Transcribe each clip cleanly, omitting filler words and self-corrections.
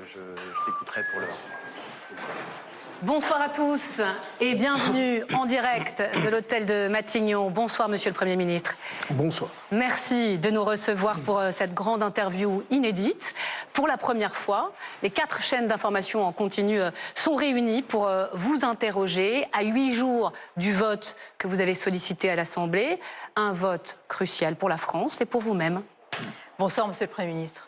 je l'écouterai pour le... Bonsoir à tous et bienvenue en direct de l'hôtel de Matignon. Bonsoir Monsieur le Premier ministre. Bonsoir. Merci de nous recevoir pour cette grande interview inédite. Pour la première fois, les 4 chaînes d'information en continu sont réunies pour vous interroger à 8 jours du vote que vous avez sollicité à l'Assemblée. Un vote crucial pour la France et pour vous-même. Bonsoir Monsieur le Premier ministre.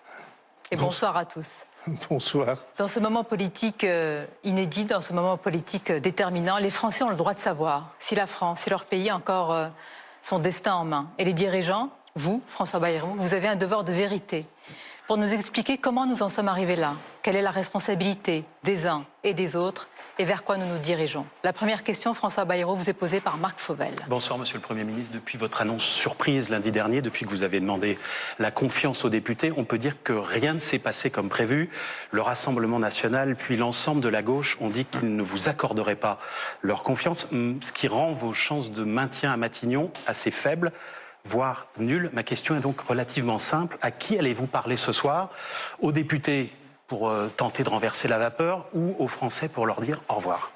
Et bonsoir à tous. Bonsoir. Dans ce moment politique inédit, dans ce moment politique déterminant, les Français ont le droit de savoir si la France, si leur pays a encore son destin en main. Et les dirigeants, vous, François Bayrou, vous avez un devoir de vérité pour nous expliquer comment nous en sommes arrivés là, quelle est la responsabilité des uns et des autres et vers quoi nous nous dirigeons. La première question, François Bayrou, vous est posée par Marc Fauvel. Bonsoir Monsieur le Premier ministre. Depuis votre annonce surprise lundi dernier, depuis que vous avez demandé la confiance aux députés, on peut dire que rien ne s'est passé comme prévu. Le Rassemblement national, puis l'ensemble de la gauche ont dit qu'ils ne vous accorderaient pas leur confiance, ce qui rend vos chances de maintien à Matignon assez faibles, voire nulles. Ma question est donc relativement simple. À qui allez-vous parler ce soir? Aux députés pour tenter de renverser la vapeur ou aux Français pour leur dire au revoir?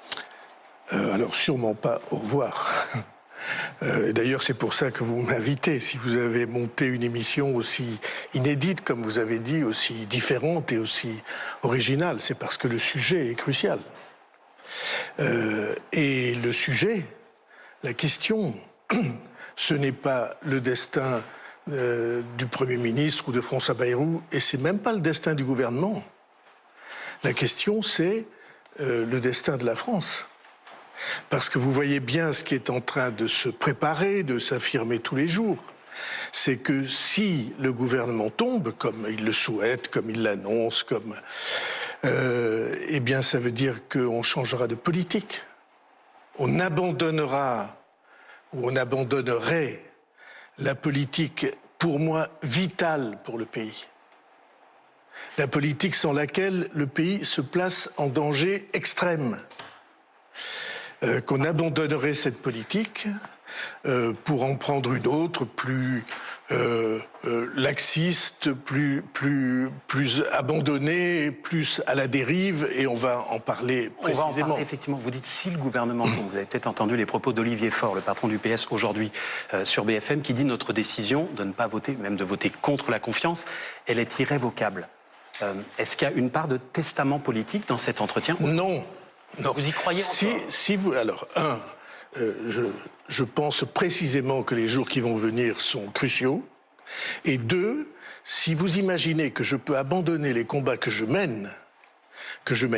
Alors sûrement pas au revoir. D'ailleurs, c'est pour ça que vous m'invitez. Si vous avez monté une émission aussi inédite, comme vous avez dit, aussi différente et aussi originale, c'est parce que le sujet est crucial. Et le sujet, la question, ce n'est pas le destin du Premier ministre ou de François Bayrou, et c'est même pas le destin du gouvernement. La question, c'est le destin de la France. Parce que vous voyez bien ce qui est en train de se préparer, de s'affirmer tous les jours. C'est que si le gouvernement tombe, comme il le souhaite, comme il l'annonce, eh bien ça veut dire qu'on changera de politique. On abandonnera, ou on abandonnerait la politique, pour moi, vitale pour le pays. La politique sans laquelle le pays se place en danger extrême. Qu'on abandonnerait cette politique pour en prendre une autre, plus laxiste, plus abandonnée, plus à la dérive, et on va en parler précisément. On va en parler, effectivement. Vous dites si le gouvernement tombe. Vous avez peut-être entendu les propos d'Olivier Faure, le patron du PS aujourd'hui sur BFM, qui dit notre décision de ne pas voter, même de voter contre la confiance, elle est irrévocable. Est-ce qu'il y a une part de testament politique dans cet entretien? Non. Non. Vous y croyez encore? Si vous, alors, je pense précisément que les jours qui vont venir sont cruciaux. Et 2, si vous imaginez que je peux abandonner les combats que je mène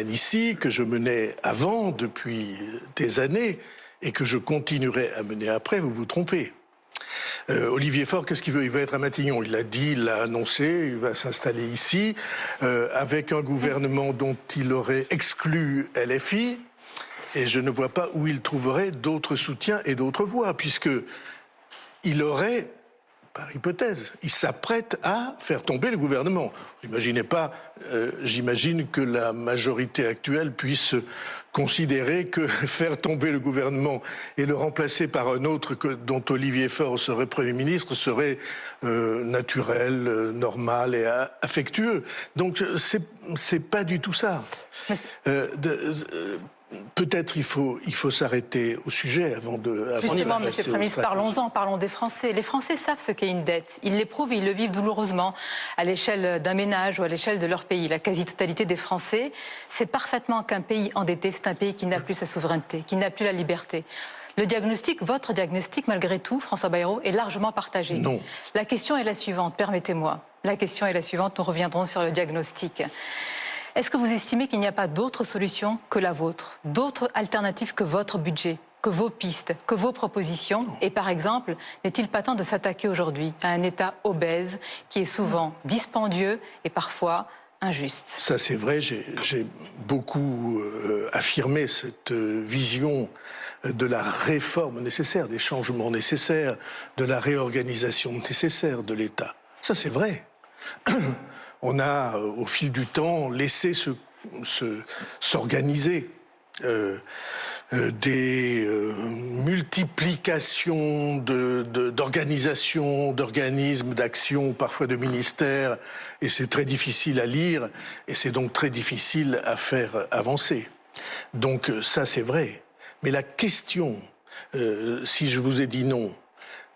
ici, que je menais avant depuis des années, et que je continuerai à mener après, vous vous trompez. Olivier Faure, qu'est-ce qu'il veut? Il veut être à Matignon. Il l'a dit, il l'a annoncé, il va s'installer ici, avec un gouvernement dont il aurait exclu LFI, et je ne vois pas où il trouverait d'autres soutiens et d'autres voix, puisque il aurait, par hypothèse, il s'apprête à faire tomber le gouvernement. Vous imaginez pas, j'imagine que la majorité actuelle puisse considérer que faire tomber le gouvernement et le remplacer par un autre dont Olivier Faure serait Premier ministre serait naturel, normal et affectueux. Donc c'est pas du tout ça. Peut-être il faut s'arrêter au sujet avant de... Justement, Monsieur le Premier ministre, parlons-en, parlons des Français. Les Français savent ce qu'est une dette. Ils l'éprouvent et ils le vivent douloureusement à l'échelle d'un ménage ou à l'échelle de leur pays. La quasi-totalité des Français sait parfaitement qu'un pays endetté, c'est un pays qui n'a plus sa souveraineté, qui n'a plus la liberté. Le diagnostic, votre diagnostic, malgré tout, François Bayrou, est largement partagé. Non. La question est la suivante, permettez-moi. La question est la suivante, nous reviendrons sur le diagnostic. Est-ce que vous estimez qu'il n'y a pas d'autre solution que la vôtre, d'autres alternatives que votre budget, que vos pistes, que vos propositions? Et par exemple, n'est-il pas temps de s'attaquer aujourd'hui à un État obèse qui est souvent dispendieux et parfois injuste? Ça c'est vrai, j'ai beaucoup affirmé cette vision de la réforme nécessaire, des changements nécessaires, de la réorganisation nécessaire de l'État. Ça c'est vrai. On a, au fil du temps, laissé s'organiser des multiplications d'organisations, d'organismes, d'actions, parfois de ministères, et c'est très difficile à lire, et c'est donc très difficile à faire avancer. Donc ça, c'est vrai. Mais la question, si je vous ai dit non,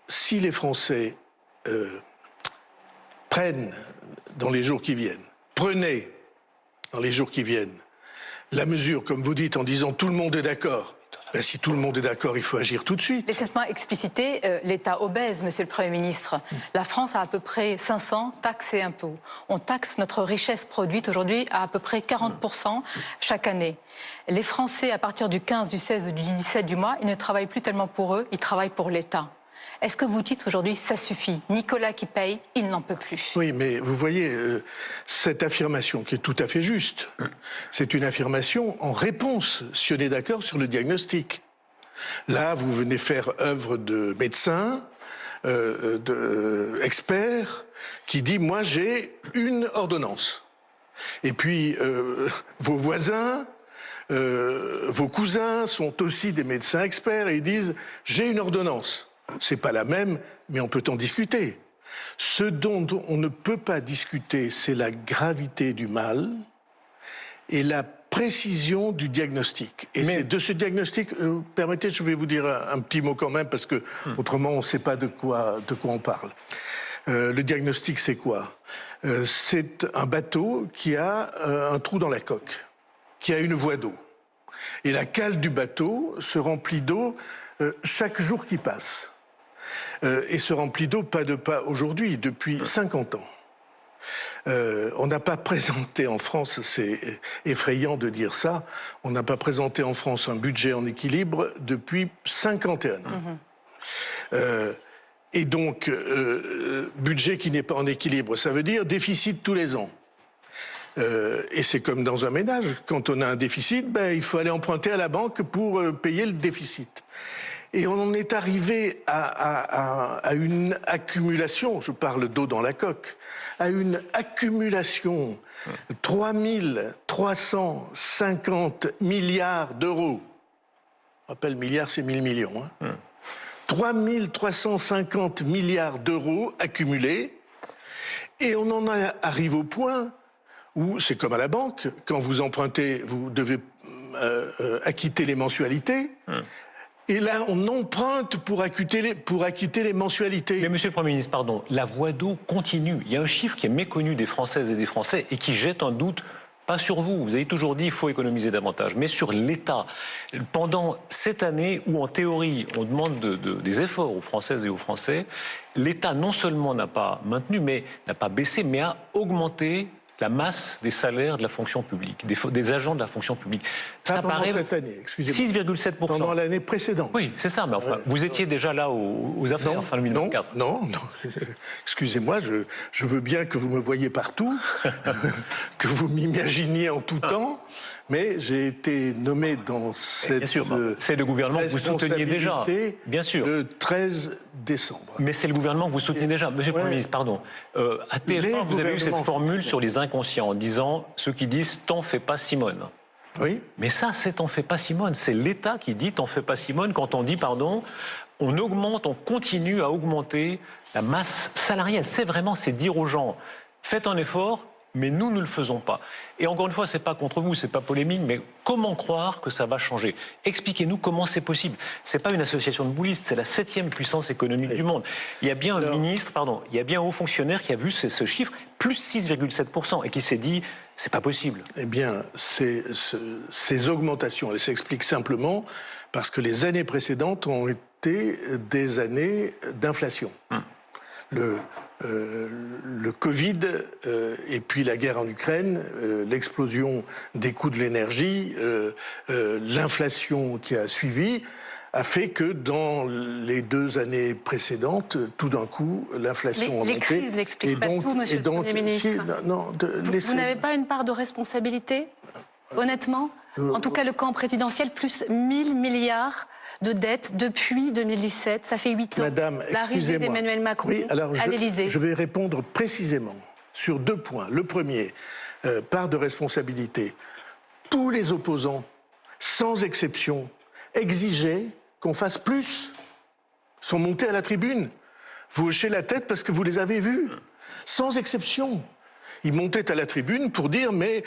si les Français prennent dans les jours qui viennent, prenez dans les jours qui viennent, la mesure, comme vous dites, en disant tout le monde est d'accord. Ben, si tout le monde est d'accord, il faut agir tout de suite. Laissez-moi expliciter l'État obèse, Monsieur le Premier ministre. La France a à peu près 500 taxes et impôts. On taxe notre richesse produite aujourd'hui à peu près 40% chaque année. Les Français, à partir du 15, du 16 ou du 17 du mois, ils ne travaillent plus tellement pour eux, ils travaillent pour l'État. Est-ce que vous dites aujourd'hui, ça suffit, Nicolas qui paye, il n'en peut plus? Oui, mais vous voyez, cette affirmation qui est tout à fait juste, c'est une affirmation en réponse, si on est d'accord, sur le diagnostic. Là, vous venez faire œuvre de médecin, d'expert, qui dit « moi j'ai une ordonnance ». Et puis, vos voisins, vos cousins sont aussi des médecins experts et ils disent « j'ai une ordonnance ». C'est pas la même, mais on peut en discuter. Ce dont on ne peut pas discuter, c'est la gravité du mal et la précision du diagnostic. Et c'est de ce diagnostic, permettez, je vais vous dire un petit mot quand même, parce que autrement on ne sait pas de quoi on parle. Le diagnostic, c'est quoi? C'est un bateau qui a un trou dans la coque, qui a une voie d'eau. Et la cale du bateau se remplit d'eau chaque jour qui passe. Et se remplit d'eau pas aujourd'hui, depuis 50 ans. On n'a pas présenté en France, c'est effrayant de dire ça, on n'a pas présenté en France un budget en équilibre depuis 51 ans. Et donc, budget qui n'est pas en équilibre, ça veut dire déficit tous les ans. Et c'est comme dans un ménage, quand on a un déficit, ben, il faut aller emprunter à la banque pour payer le déficit. Et on en est arrivé à une accumulation, je parle d'eau dans la coque, à une accumulation de 350 milliards d'euros. Je rappelle, milliard, c'est 1000 millions. Hein. 3350 milliards d'euros accumulés. Et on en arrive au point où c'est comme à la banque, quand vous empruntez, vous devez acquitter les mensualités. Et là, on emprunte pour acquitter les mensualités. Mais Monsieur le Premier ministre, pardon, la voie d'eau continue. Il y a un chiffre qui est méconnu des Françaises et des Français et qui jette un doute, pas sur vous, vous avez toujours dit qu'il faut économiser davantage, mais sur l'État. Pendant cette année où, en théorie, on demande des efforts aux Françaises et aux Français, l'État non seulement n'a pas maintenu, mais n'a pas baissé, mais a augmenté la masse des salaires de la fonction publique, des agents de la fonction publique. Ça paraît cette année, excusez-moi. 6,7%. Pendant l'année précédente. Oui, c'est ça, mais enfin, vous étiez déjà là aux affaires, fin 2024. Non. Excusez-moi, je veux bien que vous me voyiez partout, que vous m'imaginiez en tout temps, mais j'ai été nommé dans cette bien sûr, c'est le gouvernement que vous souteniez déjà, bien sûr. Le 13 décembre. Mais c'est le gouvernement que vous soutenez déjà. Monsieur le Premier ministre, pardon. À TF1, vous avez eu cette formule sur les inconscients en disant ceux qui disent « t'en fais pas Simone ». Oui. Mais ça, c'est « t'en fais pas Simone ». C'est l'État qui dit « t'en fais pas Simone » quand on dit, pardon, on augmente, on continue à augmenter la masse salariale. C'est vraiment, c'est dire aux gens « faites un effort ». Mais nous ne le faisons pas. Et encore une fois, c'est pas contre vous, c'est pas polémique, mais comment croire que ça va changer? Expliquez-nous comment c'est possible. C'est pas une association de boulistes, c'est la 7e puissance économique du monde. Il y a bien un ministre, pardon, il y a bien un haut fonctionnaire qui a vu ce chiffre, plus 6,7%, et qui s'est dit, c'est pas possible. Eh bien, ces augmentations, elles s'expliquent simplement parce que les années précédentes ont été des années d'inflation. Le Covid et puis la guerre en Ukraine, l'explosion des coûts de l'énergie, l'inflation qui a suivi, a fait que dans les 2 années précédentes, tout d'un coup, l'inflation a monté. Les crises n'expliquent pas tout, Monsieur le Premier ministre. Vous n'avez pas une part de responsabilité, honnêtement? En tout cas, le camp présidentiel, plus 1000 milliards de dettes depuis 2017. Ça fait 8 ans. Madame, l'arrivée d'Emmanuel Macron à l'Élysée. Je vais répondre précisément sur 2 points. Le premier, part de responsabilité. Tous les opposants, sans exception, exigeaient qu'on fasse plus, sont montés à la tribune. Vous hochez la tête parce que vous les avez vus, sans exception. Ils montaient à la tribune pour dire « mais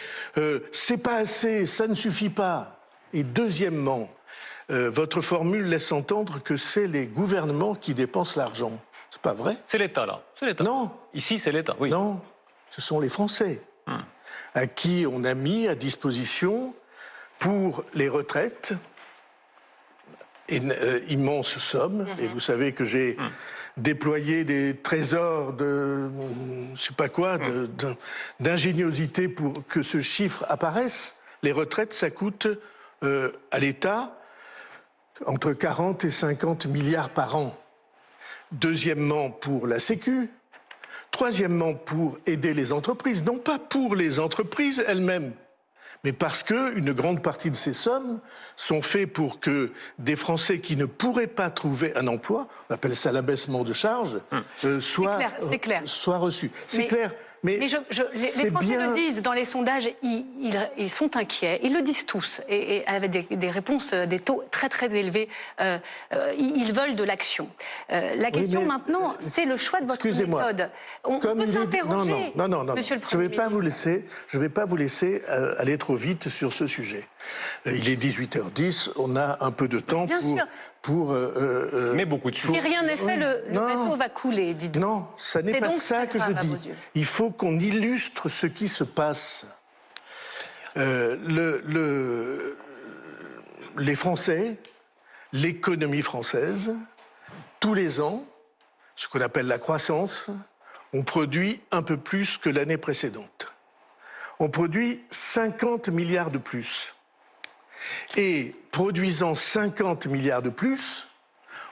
c'est pas assez, ça ne suffit pas ». Et deuxièmement, votre formule laisse entendre que c'est les gouvernements qui dépensent l'argent. C'est pas vrai? C'est l'État, là. C'est l'État. Non. Ici, c'est l'État, oui. Non, ce sont les Français à qui on a mis à disposition pour les retraites une immense somme. Et vous savez que j'ai déployé des trésors de, je sais pas quoi, d'ingéniosité pour que ce chiffre apparaisse. Les retraites, ça coûte à l'État entre 40 et 50 milliards par an. Deuxièmement, pour la Sécu. Troisièmement, pour aider les entreprises. Non pas pour les entreprises elles-mêmes, mais parce qu'une grande partie de ces sommes sont faites pour que des Français qui ne pourraient pas trouver un emploi, on appelle ça l'abaissement de charges, soient reçus. C'est clair. Mais les Français le disent dans les sondages, ils sont inquiets, ils le disent tous, et avec des réponses, des taux très très élevés, ils veulent de l'action. La question maintenant, c'est le choix de votre méthode. On peut s'interroger, Monsieur le Premier ministre. Je ne vais pas vous laisser aller trop vite sur ce sujet. Il est 18h10, on a un peu de temps mais beaucoup de choses. Si rien n'est fait, le bateau va couler, dites-vous. Non, ça n'est pas ça que je dis. Il faut qu'on illustre ce qui se passe. Les Français, l'économie française, tous les ans, ce qu'on appelle la croissance, on produit un peu plus que l'année précédente. On produit 50 milliards de plus. Et produisant 50 milliards de plus,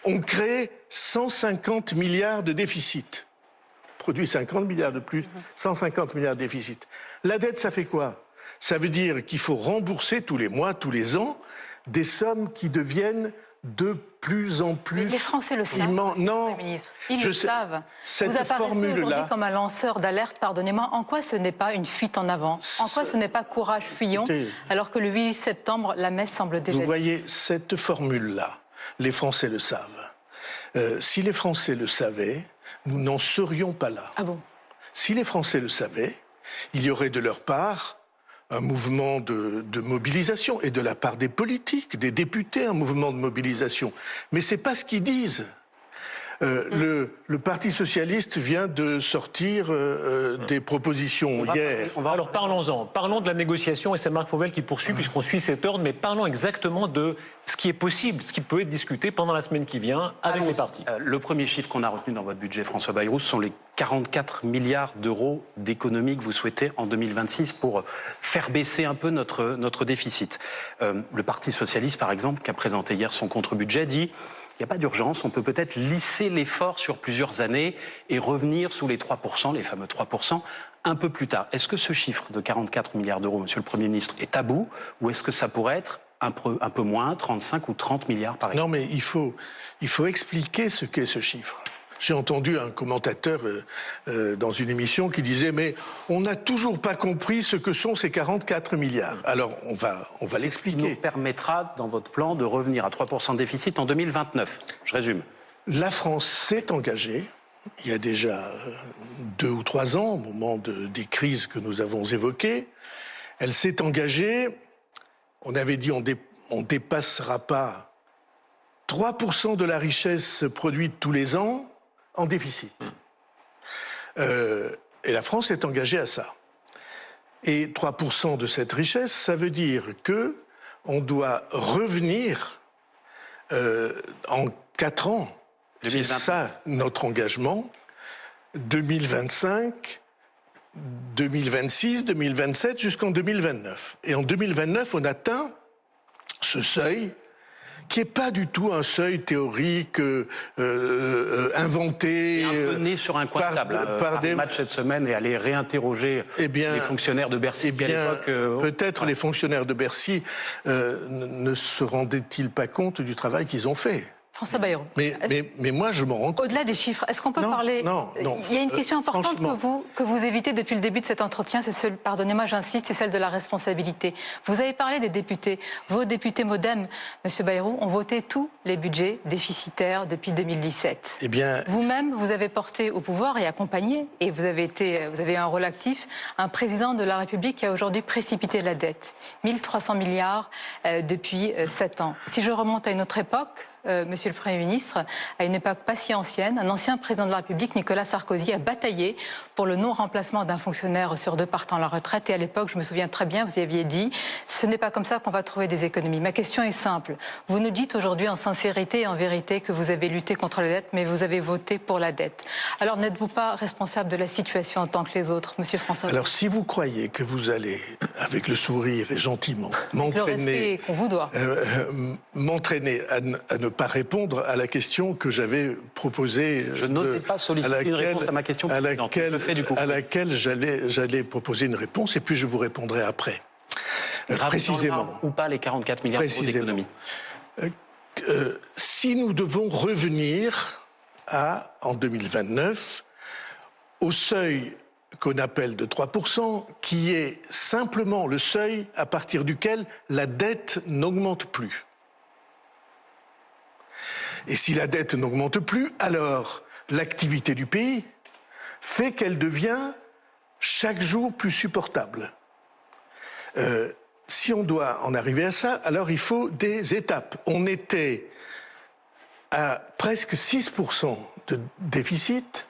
on crée 150 milliards de déficit. Produit 50 milliards de plus, 150 milliards de déficit. La dette, ça fait quoi? Ça veut dire qu'il faut rembourser tous les mois, tous les ans, des sommes qui deviennent de plus en plus... Mais les Français le savent, Monsieur le Premier ministre. Ils le savent. Vous apparaissez aujourd'hui comme un lanceur d'alerte, pardonnez-moi. En quoi ce n'est pas une fuite en avant? En quoi ce n'est pas courage, fuyons, alors que le 8 septembre, la messe semble déjà... Vous voyez, cette formule-là, les Français le savent. Si les Français le savaient, nous n'en serions pas là. Ah bon? Si les Français le savaient, il y aurait de leur part un mouvement de mobilisation, et de la part des politiques, des députés, un mouvement de mobilisation. Mais ce n'est pas ce qu'ils disent. Le Parti socialiste vient de sortir des propositions hier. Alors parlons-en. Parlons de la négociation, et c'est Marc Fauvel qui poursuit puisqu'on suit cet ordre, mais parlons exactement de ce qui est possible, ce qui peut être discuté pendant la semaine qui vient avec les partis. Le premier chiffre qu'on a retenu dans votre budget, François Bayrou, sont les 44 milliards d'euros d'économies que vous souhaitez en 2026 pour faire baisser un peu notre déficit. Le Parti socialiste, par exemple, qui a présenté hier son contre-budget, dit... Il n'y a pas d'urgence, on peut peut-être lisser l'effort sur plusieurs années et revenir sous les 3%, les fameux 3%, un peu plus tard. Est-ce que ce chiffre de 44 milliards d'euros, Monsieur le Premier ministre, est tabou, ou est-ce que ça pourrait être un peu moins, 35 ou 30 milliards par exemple? Non, mais il faut expliquer ce qu'est ce chiffre. J'ai entendu un commentateur dans une émission qui disait « mais on n'a toujours pas compris ce que sont ces 44 milliards ». Alors, on va l'expliquer. Ce qui nous permettra, dans votre plan, de revenir à 3% de déficit en 2029. Je résume. La France s'est engagée, il y a déjà 2 ou 3 ans, au moment des crises que nous avons évoquées. Elle s'est engagée, on avait dit on ne dépassera pas 3% de la richesse produite tous les ans en déficit. Et la France est engagée à ça. Et 3% de cette richesse, ça veut dire qu'on doit revenir en 4 ans. C'est ça notre engagement. 2025, 2026, 2027, jusqu'en 2029. Et en 2029, on atteint ce seuil qui n'est pas du tout un seuil théorique inventé. Et un peu né sur un coin de table par des matchs cette semaine et aller réinterroger les fonctionnaires de Bercy. Peut-être les fonctionnaires de Bercy ne se rendaient-ils pas compte du travail qu'ils ont fait. François Bayrou. Mais moi, je m'en rends compte. Au-delà des chiffres, est-ce qu'on peut parler... Non. Il y a une question importante que vous évitez depuis le début de cet entretien, c'est celle, pardonnez-moi, j'insiste, c'est celle de la responsabilité. Vous avez parlé des députés. Vos députés MoDem, M. Bayrou, ont voté tous les budgets déficitaires depuis 2017. Eh bien... Vous-même, vous avez porté au pouvoir et accompagné, et vous avez un rôle actif, un président de la République qui a aujourd'hui précipité la dette. 1300 milliards depuis 7 ans. Si je remonte à une autre époque, Monsieur le Premier ministre, à une époque pas si ancienne, un ancien président de la République, Nicolas Sarkozy, a bataillé pour le non-remplacement d'un fonctionnaire sur 2 partant à la retraite. Et à l'époque, je me souviens très bien, vous y aviez dit, ce n'est pas comme ça qu'on va trouver des économies. Ma question est simple. Vous nous dites aujourd'hui en sincérité et en vérité que vous avez lutté contre la dette, mais vous avez voté pour la dette. Alors n'êtes-vous pas responsable de la situation en tant que les autres, Monsieur François? Alors si vous croyez que vous allez, avec le sourire et gentiment, m'entraîner à ne pas répondre à la question que j'avais proposée. Je n'osais pas solliciter une réponse à ma question précédente. À laquelle j'allais proposer une réponse et puis je vous répondrai après. Précisément. Ou pas les 44 milliards d'euros d'économie. Si nous devons revenir en 2029 au seuil qu'on appelle de 3%, qui est simplement le seuil à partir duquel la dette n'augmente plus. Et si la dette n'augmente plus, alors l'activité du pays fait qu'elle devient chaque jour plus supportable. Si on doit en arriver à ça, alors il faut des étapes. On était à presque 6% de déficit.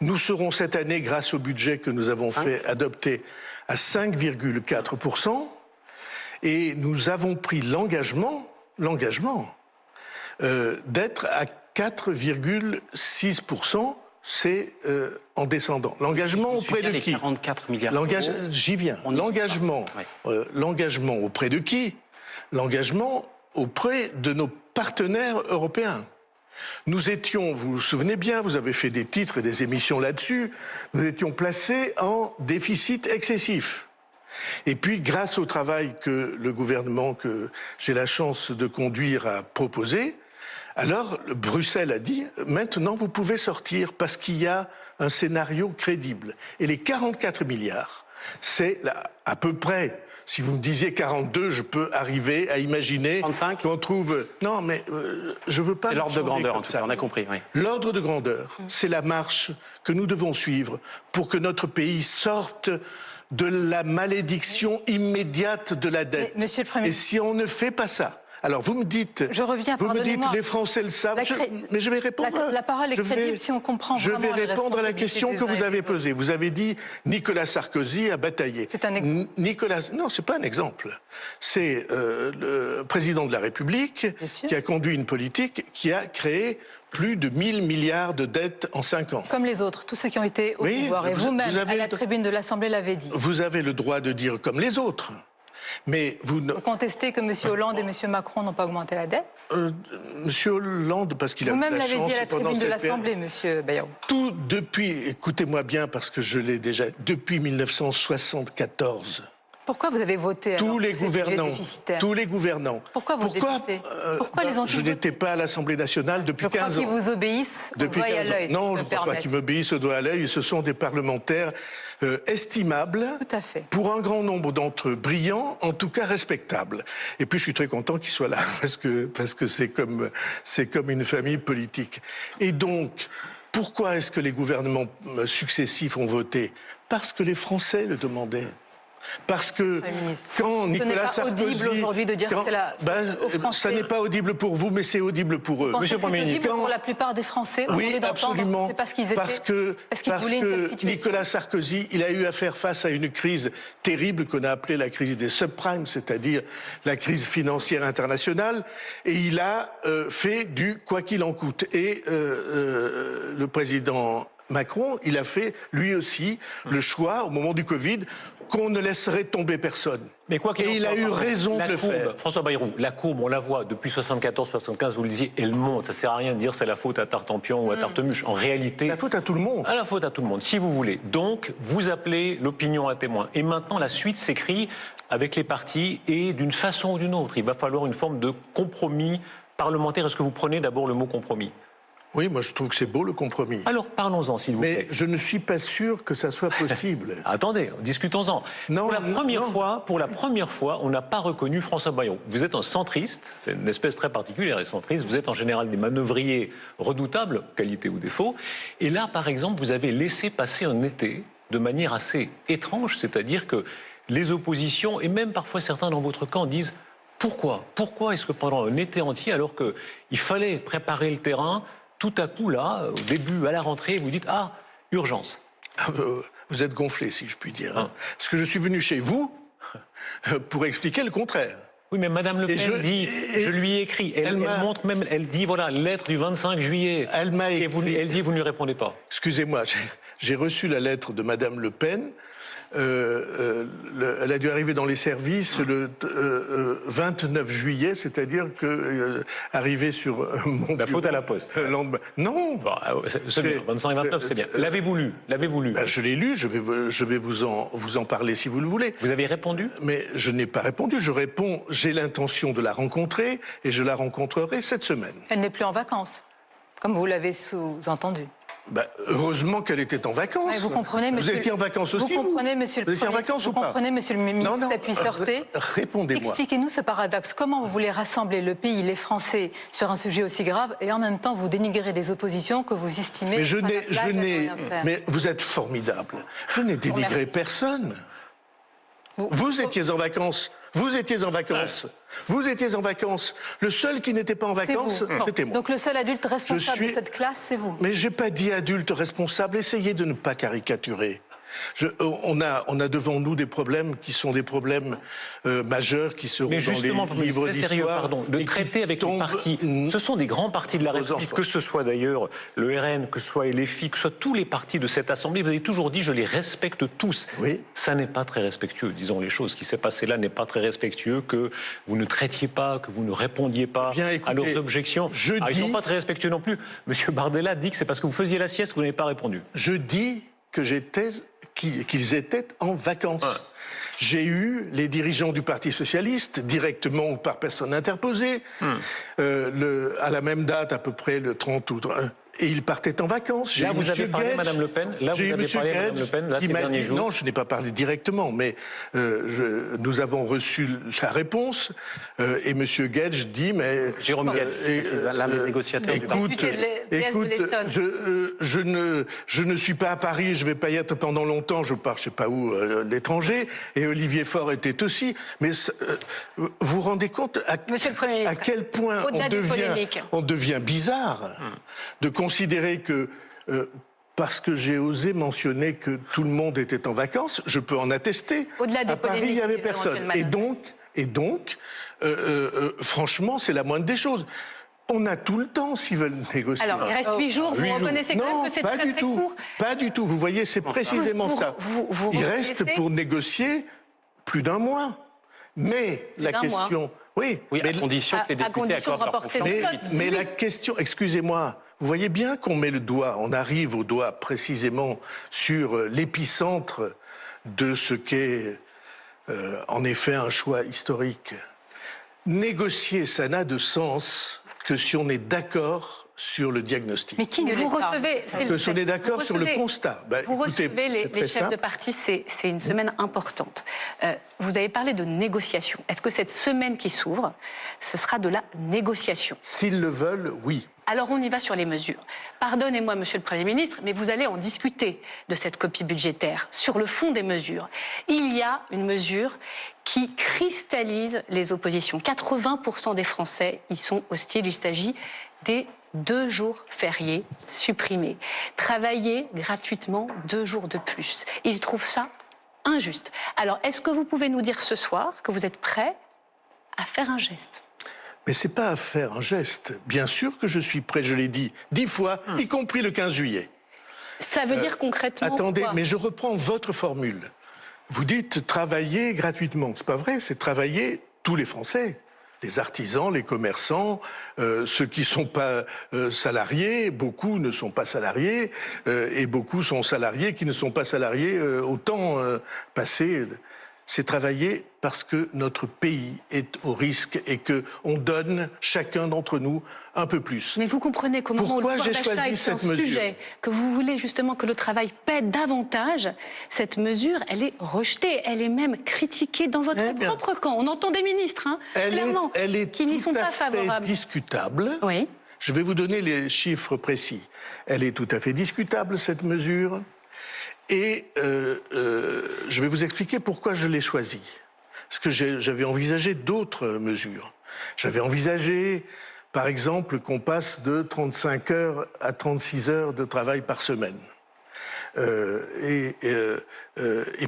Nous serons cette année, grâce au budget que nous avons fait adopter, à 5,4%. Et nous avons pris l'engagement d'être à 4,6%, c'est en descendant. L'engagement auprès de qui? 44 milliards d'euros. J'y viens. L'engagement auprès de qui? L'engagement auprès de nos partenaires européens. Nous étions, vous vous souvenez bien, vous avez fait des titres et des émissions là-dessus, nous étions placés en déficit excessif. Et puis, grâce au travail que le gouvernement que j'ai la chance de conduire a proposé, alors Bruxelles a dit « Maintenant, vous pouvez sortir parce qu'il y a un scénario crédible. » Et les 44 milliards, c'est à peu près... Si vous me disiez 42, je peux arriver à imaginer qu'on trouve... Non, mais je veux pas... C'est l'ordre de grandeur, en tout cas, on a compris. Oui. L'ordre de grandeur, c'est la marche que nous devons suivre pour que notre pays sorte de la malédiction immédiate de la dette. Monsieur le Premier ministre... Et si on ne fait pas ça... Alors vous me dites, les Français le savent, mais je vais répondre. La parole est crédible si on comprend vraiment. Je vais répondre à la question que vous avez posée. Vous avez dit Nicolas Sarkozy a bataillé. C'est un exemple. Non, c'est pas un exemple. C'est le président de la République qui a conduit une politique qui a créé plus de 1000 milliards de dettes en 5 ans. Comme les autres, tous ceux qui ont été au pouvoir. Et vous-même, à la tribune de l'Assemblée, l'avez dit. Vous avez le droit de dire comme les autres. Mais vous contestez que M. Hollande et M. Macron n'ont pas augmenté la dette? M. Hollande, parce qu'il a eu la chance... Vous-même l'avez dit à la tribune de l'Assemblée, M. Bayrou. Tout depuis, écoutez-moi bien, parce que je l'ai déjà... Depuis 1974... Pourquoi vous avez voté tous les gouvernants. Pourquoi vos députés? Pourquoi les ont-ils Je n'étais pas à l'Assemblée nationale depuis 15 ans. Je crois qu'ils vous obéissent au doigt et à l'œil. Non, je ne crois pas qu'ils m'obéissent au doigt et à l'œil. Ce sont des parlementaires estimables. Tout à fait. Pour un grand nombre d'entre eux, brillants, en tout cas respectables. Et puis je suis très content qu'ils soient là, parce que c'est comme une famille politique. Et donc, pourquoi est-ce que les gouvernements successifs ont voté? Parce que les Français le demandaient. Parce que quand Nicolas Sarkozy... Ce n'est pas audible aujourd'hui de dire que c'est aux Français... Ça n'est pas audible pour vous, mais c'est audible pour eux. Monsieur le Premier ministre, pour la plupart des Français, oui, absolument. C'est parce qu'ils étaient... Parce que Nicolas Sarkozy, il a eu à faire face à une crise terrible qu'on a appelée la crise des subprimes, c'est-à-dire la crise financière internationale, et il a fait du quoi qu'il en coûte. Et le président Macron, il a fait lui aussi le choix, au moment du Covid, qu'on ne laisserait tomber personne. Mais quoi qu'il en soit, il a eu raison de le faire. François Bayrou, la courbe, on la voit depuis 74-75, vous le disiez, elle monte. Ça ne sert à rien de dire c'est la faute à Tartampion ou à Tartemuche. En réalité... C'est la faute à tout le monde. À la faute à tout le monde, si vous voulez. Donc, vous appelez l'opinion à témoin. Et maintenant, la suite s'écrit avec les partis et d'une façon ou d'une autre. Il va falloir une forme de compromis parlementaire, est-ce que vous prenez d'abord le mot compromis? Oui, moi je trouve que c'est beau le compromis. Alors parlons-en, s'il vous plaît. Mais je ne suis pas sûr que ça soit possible. Attendez, discutons-en. Pour la première fois, on n'a pas reconnu François Bayrou. Vous êtes un centriste, c'est une espèce très particulière, les centristes. Vous êtes en général des manœuvriers redoutables, qualité ou défaut. Et là, par exemple, vous avez laissé passer un été de manière assez étrange, c'est-à-dire que les oppositions, et même parfois certains dans votre camp, disent pourquoi est-ce que pendant un été entier, alors qu'il fallait préparer le terrain, tout à coup, là, au début, à la rentrée, vous dites « Ah, urgence ». Vous êtes gonflé, si je puis dire. Parce que je suis venu chez vous pour expliquer le contraire. Oui, mais Madame Le Pen dit, je lui ai écrit, elle montre même, elle dit, voilà, lettre du 25 juillet. Elle m'a écrit. Et elle dit, vous ne lui répondez pas. Excusez-moi, j'ai reçu la lettre de Madame Le Pen. Elle a dû arriver dans les services le 29 juillet, c'est-à-dire que arrivé sur mon la faute à la poste. Non. Bon, c'est bien. 25 et 29, c'est bien. L'avez-vous lu? Ben, je l'ai lu. Je vais vous en parler si vous le voulez. Vous avez répondu? Mais je n'ai pas répondu. Je réponds. J'ai l'intention de la rencontrer et je la rencontrerai cette semaine. Elle n'est plus en vacances, comme vous l'avez sous-entendu. Ben, heureusement qu'elle était en vacances. Ouais, vous comprenez, monsieur. Vous étiez en vacances aussi. Vous comprenez, monsieur le Premier. Vous comprenez, monsieur le ministre, ça puisse heurter. Répondez-moi. Expliquez-nous ce paradoxe. Comment vous voulez rassembler le pays, les Français, sur un sujet aussi grave, et en même temps vous dénigrez des oppositions que vous estimez. Mais vous êtes formidable. Je n'ai dénigré personne. Vous étiez en vacances. Vous étiez en vacances. Vous étiez en vacances. Le seul qui n'était pas en vacances, c'était moi. Donc le seul adulte responsable de cette classe, c'est vous. Mais je n'ai pas dit adulte responsable. Essayez de ne pas caricaturer. On a devant nous des problèmes qui sont des problèmes majeurs qui seront dans les livres d'histoire. De traiter avec les partis. Ce sont des grands partis de la République, que ce soit d'ailleurs le RN, que ce soit LFI, que ce soit tous les partis de cette Assemblée. Vous avez toujours dit, je les respecte tous. Oui. Ça n'est pas très respectueux, disons les choses. Ce qui s'est passé là n'est pas très respectueux, que vous ne traitiez pas, que vous ne répondiez pas à leurs objections. Ils ne sont pas très respectueux non plus. Monsieur Bardella dit que c'est parce que vous faisiez la sieste que vous n'avez pas répondu. Je dis que qu'ils étaient en vacances. J'ai eu les dirigeants du Parti socialiste, directement ou par personne interposée, à la même date, à peu près le 30 août. Et ils partaient en vacances. Là, vous avez parlé à Mme Le Pen. Là, vous avez parlé à Mme Le Pen, là, ces derniers jours. Non, je n'ai pas parlé directement, mais nous avons reçu la réponse. Et M. Gage dit, mais... Jérôme Gage, c'est l'un des négociateurs du parti. Écoute, je ne suis pas à Paris, je ne vais pas y être pendant longtemps, je pars je ne sais pas où, l'étranger. Et Olivier Faure était aussi. Mais vous vous rendez compte à quel point on devient bizarre de considérer que, parce que j'ai osé mentionner que tout le monde était en vacances, je peux en attester. Au-delà des à Paris, il n'y avait personne. Et donc, franchement, c'est la moindre des choses. On a tout le temps s'ils veulent négocier. Alors, il reste 8 jours, vous reconnaissez quand même que c'est très court. Pas du tout, vous voyez, c'est précisément ça. Il reste pour négocier plus d'un mois. Mais la question... Oui, à condition que les députés accordent leur confiance. Mais la question, excusez-moi, vous voyez bien qu'on met le doigt, on arrive au doigt précisément sur l'épicentre de ce qu'est en effet un choix historique. Négocier, ça n'a de sens que si on est d'accord sur le diagnostic. Mais qui ne vous recevez, si on est d'accord sur le constat. Vous recevez les chefs de parti, c'est une semaine importante. Vous avez parlé de négociation. Est-ce que cette semaine qui s'ouvre, ce sera de la négociation? S'ils le veulent, oui. Alors on y va sur les mesures. Pardonnez-moi, Monsieur le Premier ministre, mais vous allez en discuter de cette copie budgétaire. Sur le fond des mesures, il y a une mesure qui cristallise les oppositions. 80% des Français y sont hostiles. Il s'agit des 2 jours fériés supprimés. Travailler gratuitement 2 jours de plus. Ils trouvent ça injuste. Alors, est-ce que vous pouvez nous dire ce soir que vous êtes prêt à faire un geste? Mais c'est pas à faire un geste. Bien sûr que je suis prêt, je l'ai dit 10 fois, y compris le 15 juillet. Ça veut dire concrètement attendez, quoi? Mais je reprends votre formule. Vous dites travailler gratuitement. C'est pas vrai, c'est travailler tous les Français. Les artisans, les commerçants, ceux qui ne sont pas salariés, beaucoup ne sont pas salariés, et beaucoup sont salariés qui ne sont pas salariés au temps passé. c'est travailler parce que notre pays est au risque et qu'on donne, chacun d'entre nous, un peu plus. Mais vous comprenez qu'au moment où le pouvoir d'achat est un sujet, que vous voulez justement que le travail paie davantage, cette mesure, elle est rejetée, elle est même critiquée dans votre propre camp. On entend des ministres, clairement, qui n'y sont pas favorables. Elle est discutable. Oui. Je vais vous donner les chiffres précis. Elle est tout à fait discutable, cette mesure. Et je vais vous expliquer pourquoi je l'ai choisie. Parce que j'avais envisagé d'autres mesures. J'avais envisagé, par exemple, qu'on passe de 35 heures à 36 heures de travail par semaine. Et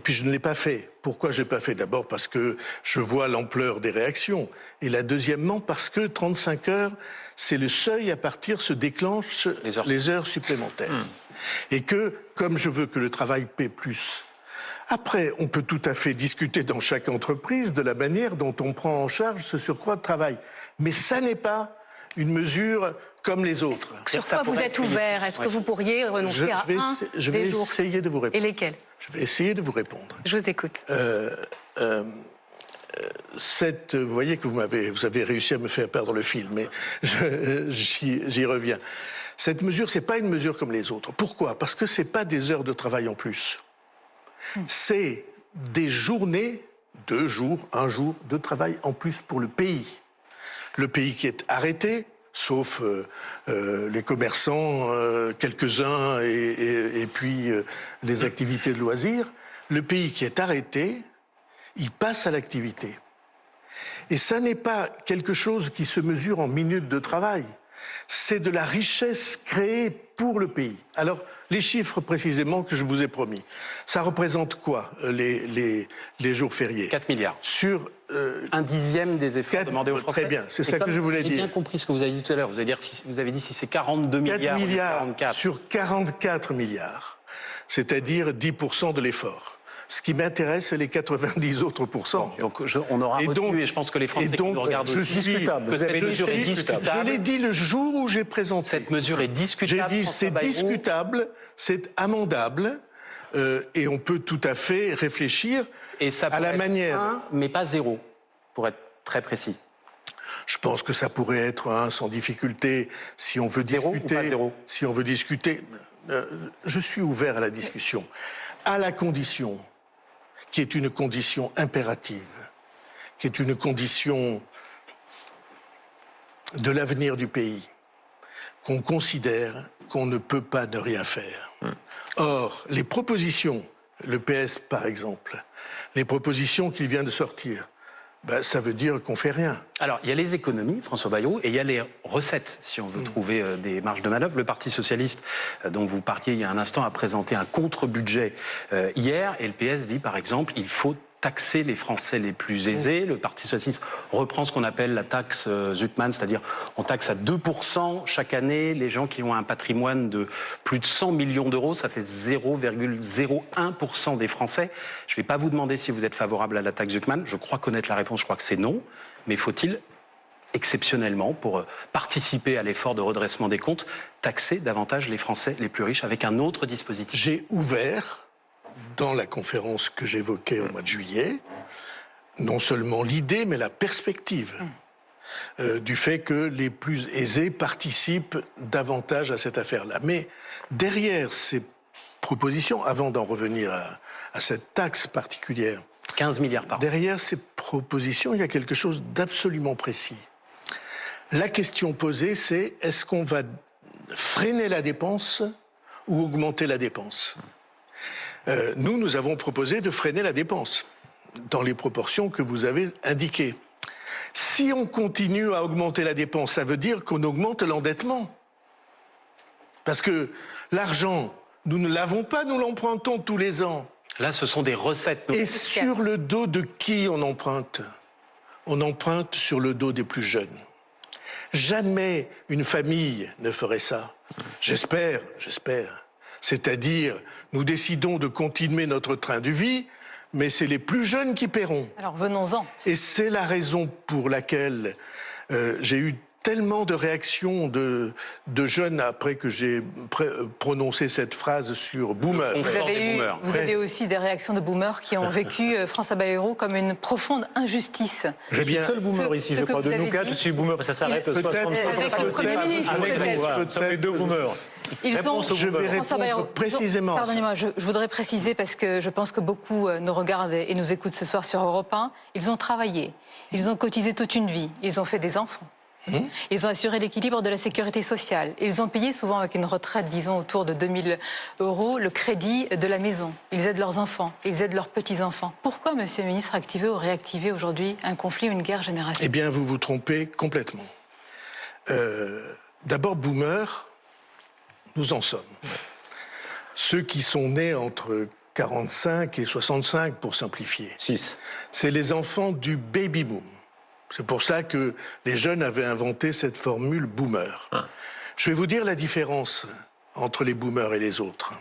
puis je ne l'ai pas fait. Pourquoi je ne l'ai pas fait? D'abord parce que je vois l'ampleur des réactions. Et là, deuxièmement, parce que 35 heures, c'est le seuil à partir se déclenchent les heures supplémentaires. Et que, comme je veux que le travail paie plus, après, on peut tout à fait discuter dans chaque entreprise de la manière dont on prend en charge ce surcroît de travail. Mais ça n'est pas une mesure comme les autres. Sur quoi vous êtes ouvert? Est-ce que vous pourriez renoncer à je vais essayer de vous répondre. Et lesquels? Je vais essayer de vous répondre. Je vous écoute. Vous voyez que vous avez réussi à me faire perdre le fil, mais j'y reviens. Cette mesure, c'est pas une mesure comme les autres. Pourquoi? Parce que c'est pas des heures de travail en plus. C'est des journées, 2 jours, 1 jour de travail en plus pour le pays. Le pays qui est arrêté, sauf les commerçants, quelques-uns, et puis les activités de loisirs. Le pays qui est arrêté, il passe à l'activité. Et ça n'est pas quelque chose qui se mesure en minutes de travail. C'est de la richesse créée pour le pays. Alors, les chiffres précisément que je vous ai promis, ça représente quoi, les jours fériés? 4 milliards. Sur un dixième des efforts demandés aux Français. Très bien, c'est ça que je voulais dire. J'ai bien compris ce que vous avez dit tout à l'heure. Vous avez dit si c'est 42 milliards, 4 milliards 44. sur 44 milliards, c'est-à-dire 10% de l'effort. Ce qui m'intéresse, c'est les 90 autres pourcents. Donc on aura retenu, et je pense que les Français qui nous regardent aussi, discutable. que cette mesure est discutable. Je l'ai dit le jour où j'ai présenté. Cette mesure est discutable. J'ai dit c'est discutable, c'est amendable, et on peut tout à fait réfléchir et ça à la manière. 1, mais pas 0, pour être très précis. Je pense que ça pourrait être 1 sans difficulté si on veut discuter. 0 ou pas 0? Si on veut discuter, je suis ouvert à la discussion, à la condition qui est une condition impérative, qui est une condition de l'avenir du pays, qu'on considère qu'on ne peut pas ne rien faire. Or, les propositions, le PS par exemple, les propositions qu'il vient de sortir, ça veut dire qu'on fait rien. Alors, il y a les économies, François Bayrou, et il y a les recettes, si on veut trouver des marges de manœuvre. Le Parti socialiste, dont vous parliez il y a un instant, a présenté un contre-budget hier, et le PS dit, par exemple, il faut taxer les Français les plus aisés. Le Parti socialiste reprend ce qu'on appelle la taxe Zuckman, c'est-à-dire on taxe à 2% chaque année les gens qui ont un patrimoine de plus de 100 millions d'euros. Ça fait 0,01% des Français. Je ne vais pas vous demander si vous êtes favorable à la taxe Zuckman. Je crois connaître la réponse, je crois que c'est non. Mais faut-il, exceptionnellement, pour participer à l'effort de redressement des comptes, taxer davantage les Français les plus riches avec un autre dispositif? J'ai ouvert, dans la conférence que j'évoquais au mois de juillet, non seulement l'idée, mais la perspective du fait que les plus aisés participent davantage à cette affaire-là. Mais derrière ces propositions, avant d'en revenir à cette taxe particulière, 15 milliards par an. Derrière ces propositions, il y a quelque chose d'absolument précis. La question posée, c'est est-ce qu'on va freiner la dépense ou augmenter la dépense? Nous avons proposé de freiner la dépense dans les proportions que vous avez indiquées. Si on continue à augmenter la dépense, ça veut dire qu'on augmente l'endettement. Parce que l'argent, nous ne l'avons pas, nous l'empruntons tous les ans. Là, ce sont des recettes. Et sur le dos de qui on emprunte? On emprunte sur le dos des plus jeunes. Jamais une famille ne ferait ça. J'espère. C'est-à-dire, nous décidons de continuer notre train de vie, mais c'est les plus jeunes qui paieront. Alors venons-en. Et c'est la raison pour laquelle j'ai eu tellement de réactions de jeunes après que j'ai prononcé cette phrase sur boomer. Vous avez aussi des réactions de boomers qui ont vécu François Bayrou comme une profonde injustice. Je suis le seul boomer ici, je crois. De nous quatre, je suis boomer, parce que ça s'arrête 65. Avec le Premier ministre, peut-être. Les deux boomers. Je vais répondre précisément. Pardonnez-moi, je voudrais préciser parce que je pense que beaucoup nous regardent et nous écoutent ce soir sur Europe 1. Ils ont travaillé, ils ont cotisé toute une vie, ils ont fait des enfants. Ils ont assuré l'équilibre de la sécurité sociale. Ils ont payé souvent avec une retraite, disons, autour de 2000 € le crédit de la maison. Ils aident leurs enfants, ils aident leurs petits-enfants. Pourquoi, monsieur le ministre, activer ou réactiver aujourd'hui un conflit ou une guerre générationnelle? Eh bien, vous vous trompez complètement. D'abord, boomer, nous en sommes. Ceux qui sont nés entre 45 et 65, pour simplifier. 6. C'est les enfants du baby boom. C'est pour ça que les jeunes avaient inventé cette formule boomer. Je vais vous dire la différence entre les boomers et les autres.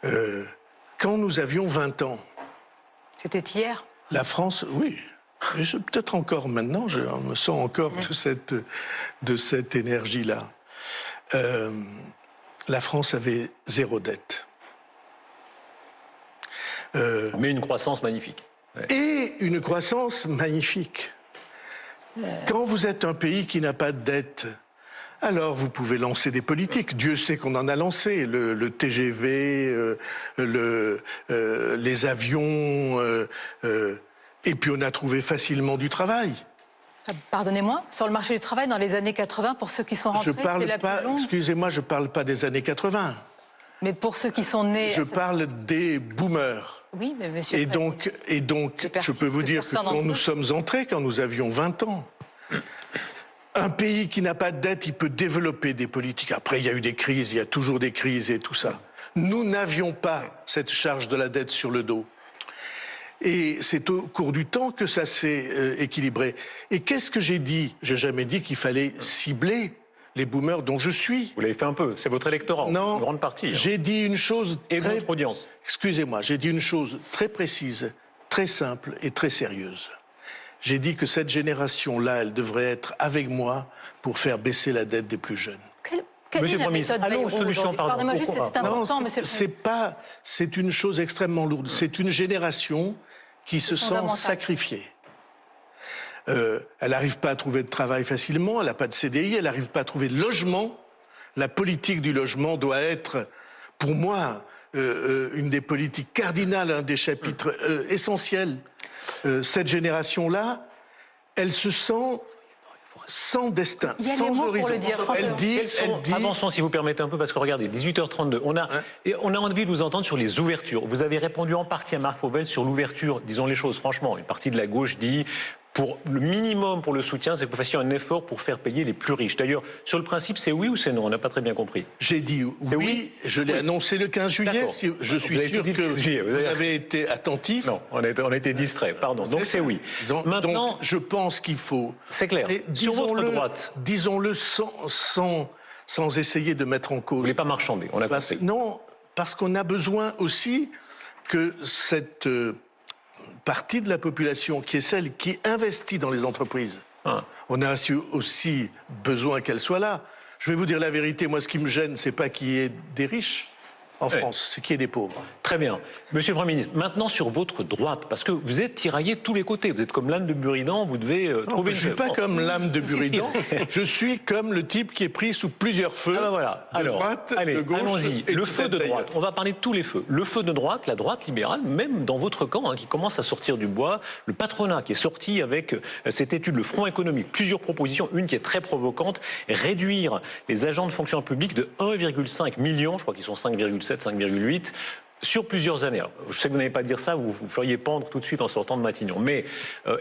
Quand nous avions 20 ans... C'était hier. La France, oui. Peut-être encore maintenant, je me sens encore de cette énergie-là. La France avait 0 dette. Mais une croissance magnifique. Ouais. Et une croissance magnifique. Quand vous êtes un pays qui n'a pas de dette, alors vous pouvez lancer des politiques. Dieu sait qu'on en a lancé. Le TGV, les avions, et puis on a trouvé facilement du travail. Pardonnez-moi, sur le marché du travail, dans les années 80, pour ceux qui sont rentrés, c'est la plus longue. Excusez-moi, je ne parle pas des années 80. Mais pour ceux qui sont nés... Je parle des boomers. Oui, mais monsieur... Et donc, je peux vous dire que quand nous sommes entrés, quand nous avions 20 ans, un pays qui n'a pas de dette, il peut développer des politiques. Après, il y a eu des crises, il y a toujours des crises et tout ça. Nous n'avions pas cette charge de la dette sur le dos. Et c'est au cours du temps que ça s'est équilibré. Et qu'est-ce que j'ai dit? J'ai jamais dit qu'il fallait cibler les boomers dont je suis. Vous l'avez fait un peu, c'est votre électorat, non, une grande partie. J'ai dit une chose... Et votre audience. Excusez-moi, j'ai dit une chose très précise, très simple et très sérieuse. J'ai dit que cette génération-là, elle devrait être avec moi pour faire baisser la dette des plus jeunes. Quelle est la méthode Bayrou aujourd'hui? Pardonnez-moi juste, c'est important, monsieur le Président. C'est une chose extrêmement lourde. C'est une génération qui se sent sacrifiée. Elle n'arrive pas à trouver de travail facilement, elle n'a pas de CDI, elle n'arrive pas à trouver de logement. La politique du logement doit être, pour moi, une des politiques cardinales, un des chapitres essentiels. Cette génération-là, elle se sent sans destin, sans horizon. Elle dit... Avançons, si vous permettez un peu, parce que regardez, 18h32, on a envie de vous entendre sur les ouvertures. Vous avez répondu en partie à Marc Fauvel sur l'ouverture, disons les choses franchement. Une partie de la gauche dit... Pour le minimum pour le soutien, c'est que vous fassiez un effort pour faire payer les plus riches. D'ailleurs, sur le principe, c'est oui ou c'est non? On n'a pas très bien compris. J'ai dit oui, je l'ai annoncé le 15 juillet. Je suis sûr que vous avez été attentif. Non, on a été distrait, pardon. Donc c'est oui. Maintenant, je pense qu'il faut... C'est clair. Sur votre droite... Disons-le sans essayer de mettre en cause. Vous ne voulez pas marchander, on a compris. Non, parce qu'on a besoin aussi que cette... partie de la population qui est celle qui investit dans les entreprises. On a aussi besoin qu'elle soit là. Je vais vous dire la vérité, moi ce qui me gêne, c'est pas qu'il y ait des riches en France, c'est qu'il y ait des pauvres. Très bien. Monsieur le Premier ministre, maintenant sur votre droite, parce que vous êtes tiraillé de tous les côtés, vous êtes comme l'âme de Buridan, vous devez trouver une... Je ne suis pas comme l'âme de Buridan, je suis comme le type qui est pris sous plusieurs feux, voilà. de droite, de gauche... Allons-y, le feu de droite, on va parler de tous les feux. Le feu de droite, la droite libérale, même dans votre camp, qui commence à sortir du bois, le patronat qui est sorti avec cette étude, le Front économique, plusieurs propositions, une qui est très provocante, réduire les agents de fonction publique de 1,5 million, je crois qu'ils sont 5,7, 5,8, sur plusieurs années. Alors, je sais que vous n'allez pas dire ça, vous feriez pendre tout de suite en sortant de Matignon. Mais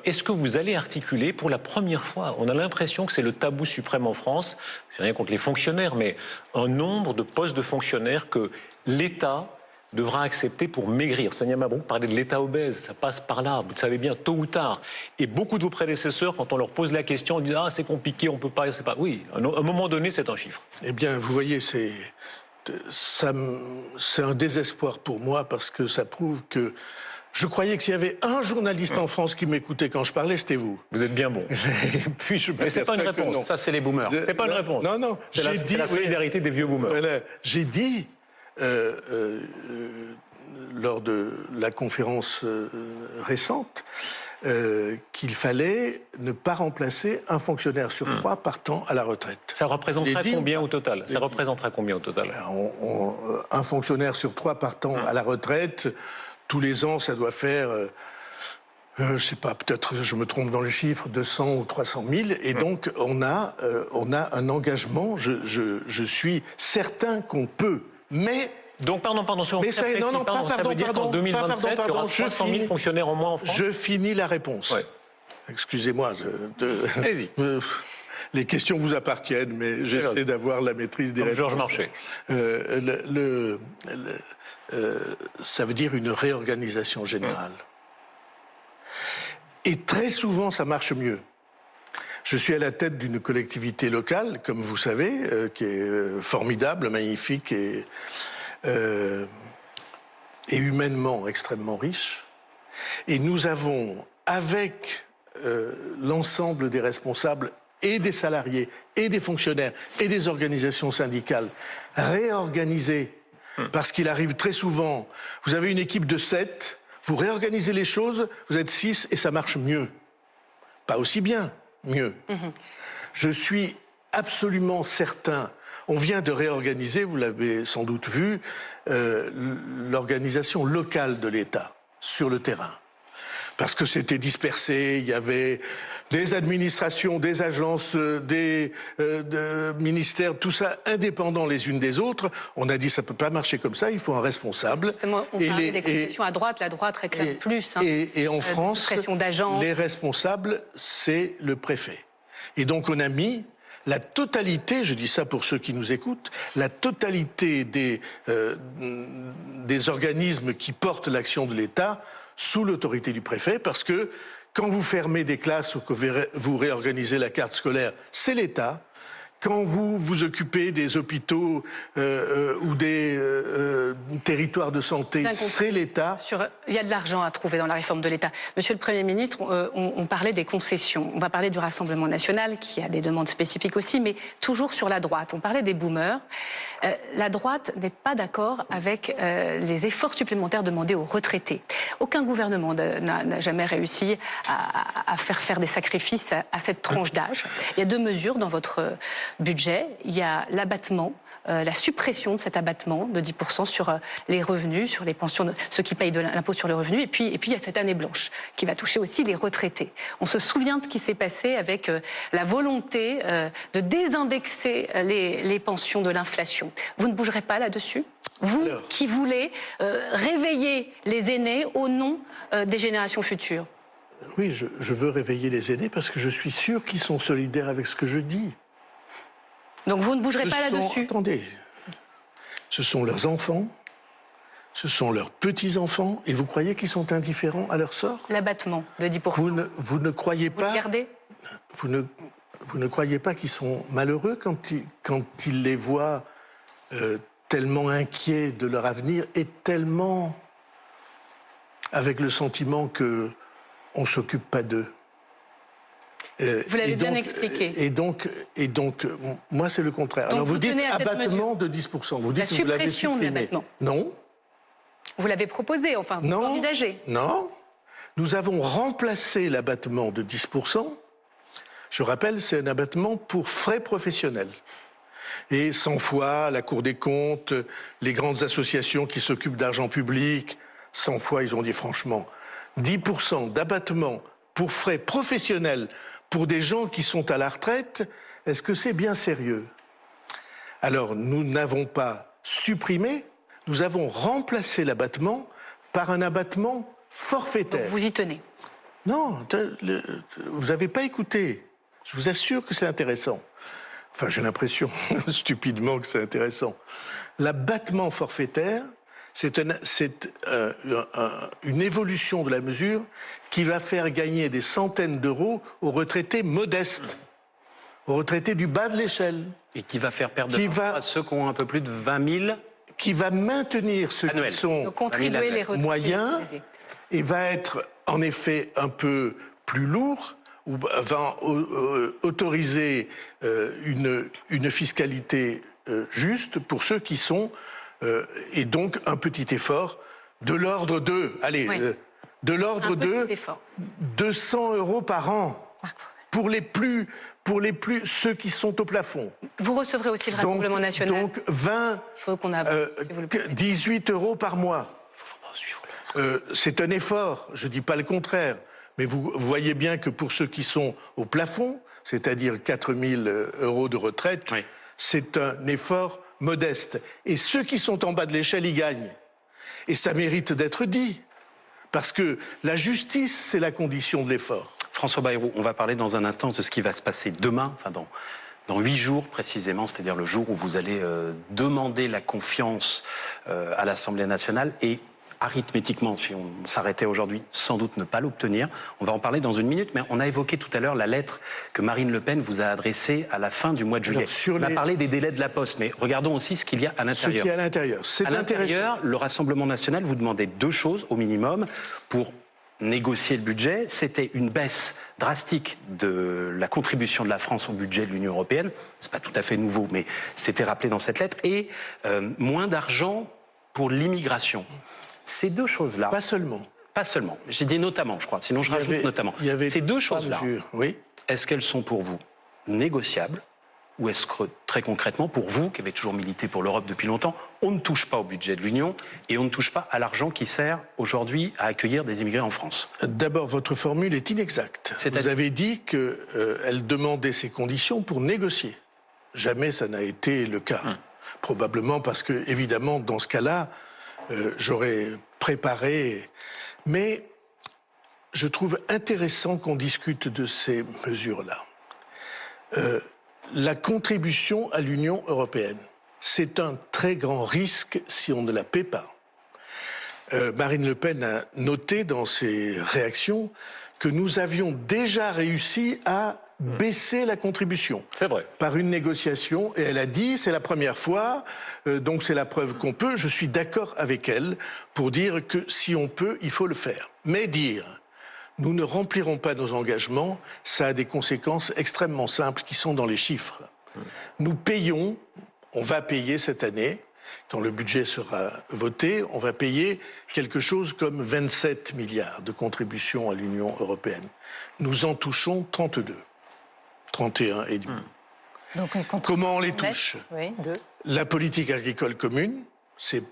est-ce que vous allez articuler pour la première fois, on a l'impression que c'est le tabou suprême en France, j'ai rien contre les fonctionnaires, mais un nombre de postes de fonctionnaires que l'État devra accepter pour maigrir. Sonia Mabrouk parlait de l'État obèse, ça passe par là, vous le savez bien, tôt ou tard. Et beaucoup de vos prédécesseurs, quand on leur pose la question, ils disent « Ah, c'est compliqué, on peut pas, c'est pas... » Oui, à un moment donné, c'est un chiffre. Eh bien, vous voyez, c'est un désespoir pour moi parce que ça prouve que Je croyais que s'il y avait un journaliste en France qui m'écoutait quand je parlais, c'était vous. Vous êtes bien bon. Et puis mais c'est pas une réponse. Ça, c'est les boomers. C'est pas une réponse. Non, non. C'est la solidarité des vieux boomers. Voilà. J'ai dit, lors de la conférence récente, qu'il fallait ne pas remplacer un fonctionnaire sur 3 partant à la retraite. Ça représenterait combien au total? Ça représenterait combien au total? Un fonctionnaire sur 3 partant à la retraite, tous les ans, ça doit faire, je sais pas, peut-être je me trompe dans le chiffre, 200 ou 300 000. Et donc, on a un engagement. Je suis certain qu'on peut, mais... Donc, pardon, ça veut dire qu'en 2027, il y aura 300 000 fonctionnaires en moins en France? Je finis la réponse. Ouais. Excusez-moi. Allez-y. Les questions vous appartiennent, mais j'essaie d'avoir la maîtrise des réponses. Georges Marchais. Ça veut dire une réorganisation générale. Et très souvent, ça marche mieux. Je suis à la tête d'une collectivité locale, comme vous savez, qui est formidable, magnifique et humainement extrêmement riche. Et nous avons, avec l'ensemble des responsables et des salariés et des fonctionnaires et des organisations syndicales, réorganisé. Parce qu'il arrive très souvent, vous avez une équipe de 7, vous réorganisez les choses, vous êtes 6 et ça marche mieux. Pas aussi bien, mieux. Je suis absolument certain, on vient de réorganiser, vous l'avez sans doute vu, l'organisation locale de l'État sur le terrain. Parce que c'était dispersé, il y avait des administrations, des agences, des ministères, tout ça indépendants les unes des autres. On a dit ça ne peut pas marcher comme ça, il faut un responsable. Justement, on parlait des concessions à droite, la droite réclame plus. Et en France, les responsables, c'est le préfet. Et donc on a mis la totalité, je dis ça pour ceux qui nous écoutent, la totalité des organismes qui portent l'action de l'État sous l'autorité du préfet, parce que quand vous fermez des classes ou que vous réorganisez la carte scolaire, c'est l'État. Quand vous vous occupez des hôpitaux ou des territoires de santé, c'est l'État. Il y a de l'argent à trouver dans la réforme de l'État. Monsieur le Premier ministre, on parlait des concessions. On va parler du Rassemblement national, qui a des demandes spécifiques aussi, mais toujours sur la droite. On parlait des boomers. La droite n'est pas d'accord avec les efforts supplémentaires demandés aux retraités. Aucun gouvernement n'a jamais réussi à faire des sacrifices à cette tranche d'âge. Il y a 2 mesures dans votre budget. Il y a l'abattement, la suppression de cet abattement de 10% sur les revenus, sur les pensions de ceux qui payent de l'impôt sur le revenu. Et puis il y a cette année blanche qui va toucher aussi les retraités. On se souvient de ce qui s'est passé avec la volonté de désindexer les pensions de l'inflation. Vous ne bougerez pas là-dessus ? Vous qui voulez réveiller les aînés au nom des générations futures. Oui, je veux réveiller les aînés parce que je suis sûr qu'ils sont solidaires avec ce que je dis. Donc vous ne bougerez pas là-dessus? Attendez, ce sont leurs enfants, ce sont leurs petits-enfants, et vous croyez qu'ils sont indifférents à leur sort? L'abattement de 10%. Vous ne croyez pas... Vous regardez? Vous ne croyez pas qu'ils sont malheureux quand ils les voient tellement inquiets de leur avenir et tellement avec le sentiment qu'on ne s'occupe pas d'eux? Vous l'avez bien expliqué. Et donc, moi, c'est le contraire. Donc alors, vous dites abattement de 10%. Vous dites la suppression de l'abattement. Non. Vous l'avez proposé, enfin, vous l'envisagez. Non. Nous avons remplacé l'abattement de 10%. Je rappelle, c'est un abattement pour frais professionnels. Et 100 fois, la Cour des comptes, les grandes associations qui s'occupent d'argent public, 100 fois, ils ont dit franchement, 10% d'abattement pour frais professionnels pour des gens qui sont à la retraite, est-ce que c'est bien sérieux? Alors, nous n'avons pas supprimé, nous avons remplacé l'abattement par un abattement forfaitaire. Donc vous y tenez? Non, vous n'avez pas écouté. Je vous assure que c'est intéressant. Enfin, j'ai l'impression, stupidement, que c'est intéressant. L'abattement forfaitaire, c'est une évolution de la mesure qui va faire gagner des centaines d'euros aux retraités modestes, aux retraités du bas de l'échelle. Et qui va faire perdre de l'argent à ceux qui ont un peu plus de 20 000. Qui va maintenir ceux qui sont contribuer les moyens et va être en effet un peu plus lourd, ou va autoriser une fiscalité juste pour ceux qui sont, et donc un petit effort de l'ordre de, allez, de l'ordre de 200 € par an pour les plus, ceux qui sont au plafond. Vous recevrez aussi le Rassemblement national. Donc 18 € par mois. C'est un effort, je ne dis pas le contraire, mais vous voyez bien que pour ceux qui sont au plafond, c'est-à-dire 4 000 € de retraite, oui, c'est un effort modeste. Et ceux qui sont en bas de l'échelle, ils gagnent. Et ça mérite d'être dit, parce que la justice, c'est la condition de l'effort. François Bayrou, on va parler dans un instant de ce qui va se passer demain, enfin dans 8 jours précisément, c'est-à-dire le jour où vous allez demander la confiance à l'Assemblée nationale et arithmétiquement, si on s'arrêtait aujourd'hui, sans doute ne pas l'obtenir. On va en parler dans une minute, mais on a évoqué tout à l'heure la lettre que Marine Le Pen vous a adressée à la fin du mois de juillet. On a parlé des délais de la Poste, mais regardons aussi ce qu'il y a à l'intérieur. Ce qu'il y a à l'intérieur, c'est intéressant. À l'intérieur, le Rassemblement national vous demandait 2 choses au minimum pour négocier le budget. C'était une baisse drastique de la contribution de la France au budget de l'Union européenne. C'est pas tout à fait nouveau, mais c'était rappelé dans cette lettre. Et moins d'argent pour l'immigration. Ces 2 choses-là... Pas seulement. Pas seulement. J'ai dit notamment, je crois. Sinon, je rajoute notamment. Ces 2 choses-là, oui, est-ce qu'elles sont pour vous négociables? Ou est-ce que, très concrètement, pour vous, qui avez toujours milité pour l'Europe depuis longtemps, on ne touche pas au budget de l'Union et on ne touche pas à l'argent qui sert aujourd'hui à accueillir des immigrés en France? D'abord, votre formule est inexacte. Vous avez dit qu'elle demandait ces conditions pour négocier. Jamais ça n'a été le cas. Probablement parce que, évidemment, dans ce cas-là, j'aurais préparé. Mais je trouve intéressant qu'on discute de ces mesures-là. La contribution à l'Union européenne, c'est un très grand risque si on ne la paie pas. Marine Le Pen a noté dans ses réactions que nous avions déjà réussi à baisser la contribution. C'est vrai. Par une négociation, et elle a dit, c'est la première fois, donc c'est la preuve qu'on peut. Je suis d'accord avec elle pour dire que si on peut, il faut le faire. Mais dire, nous ne remplirons pas nos engagements, ça a des conséquences extrêmement simples qui sont dans les chiffres. Nous payons, on va payer cette année, quand le budget sera voté, on va payer quelque chose comme 27 milliards de contributions à l'Union européenne. Nous en touchons 32. 31 et demi. Donc comment on les touche? La politique agricole commune, c'est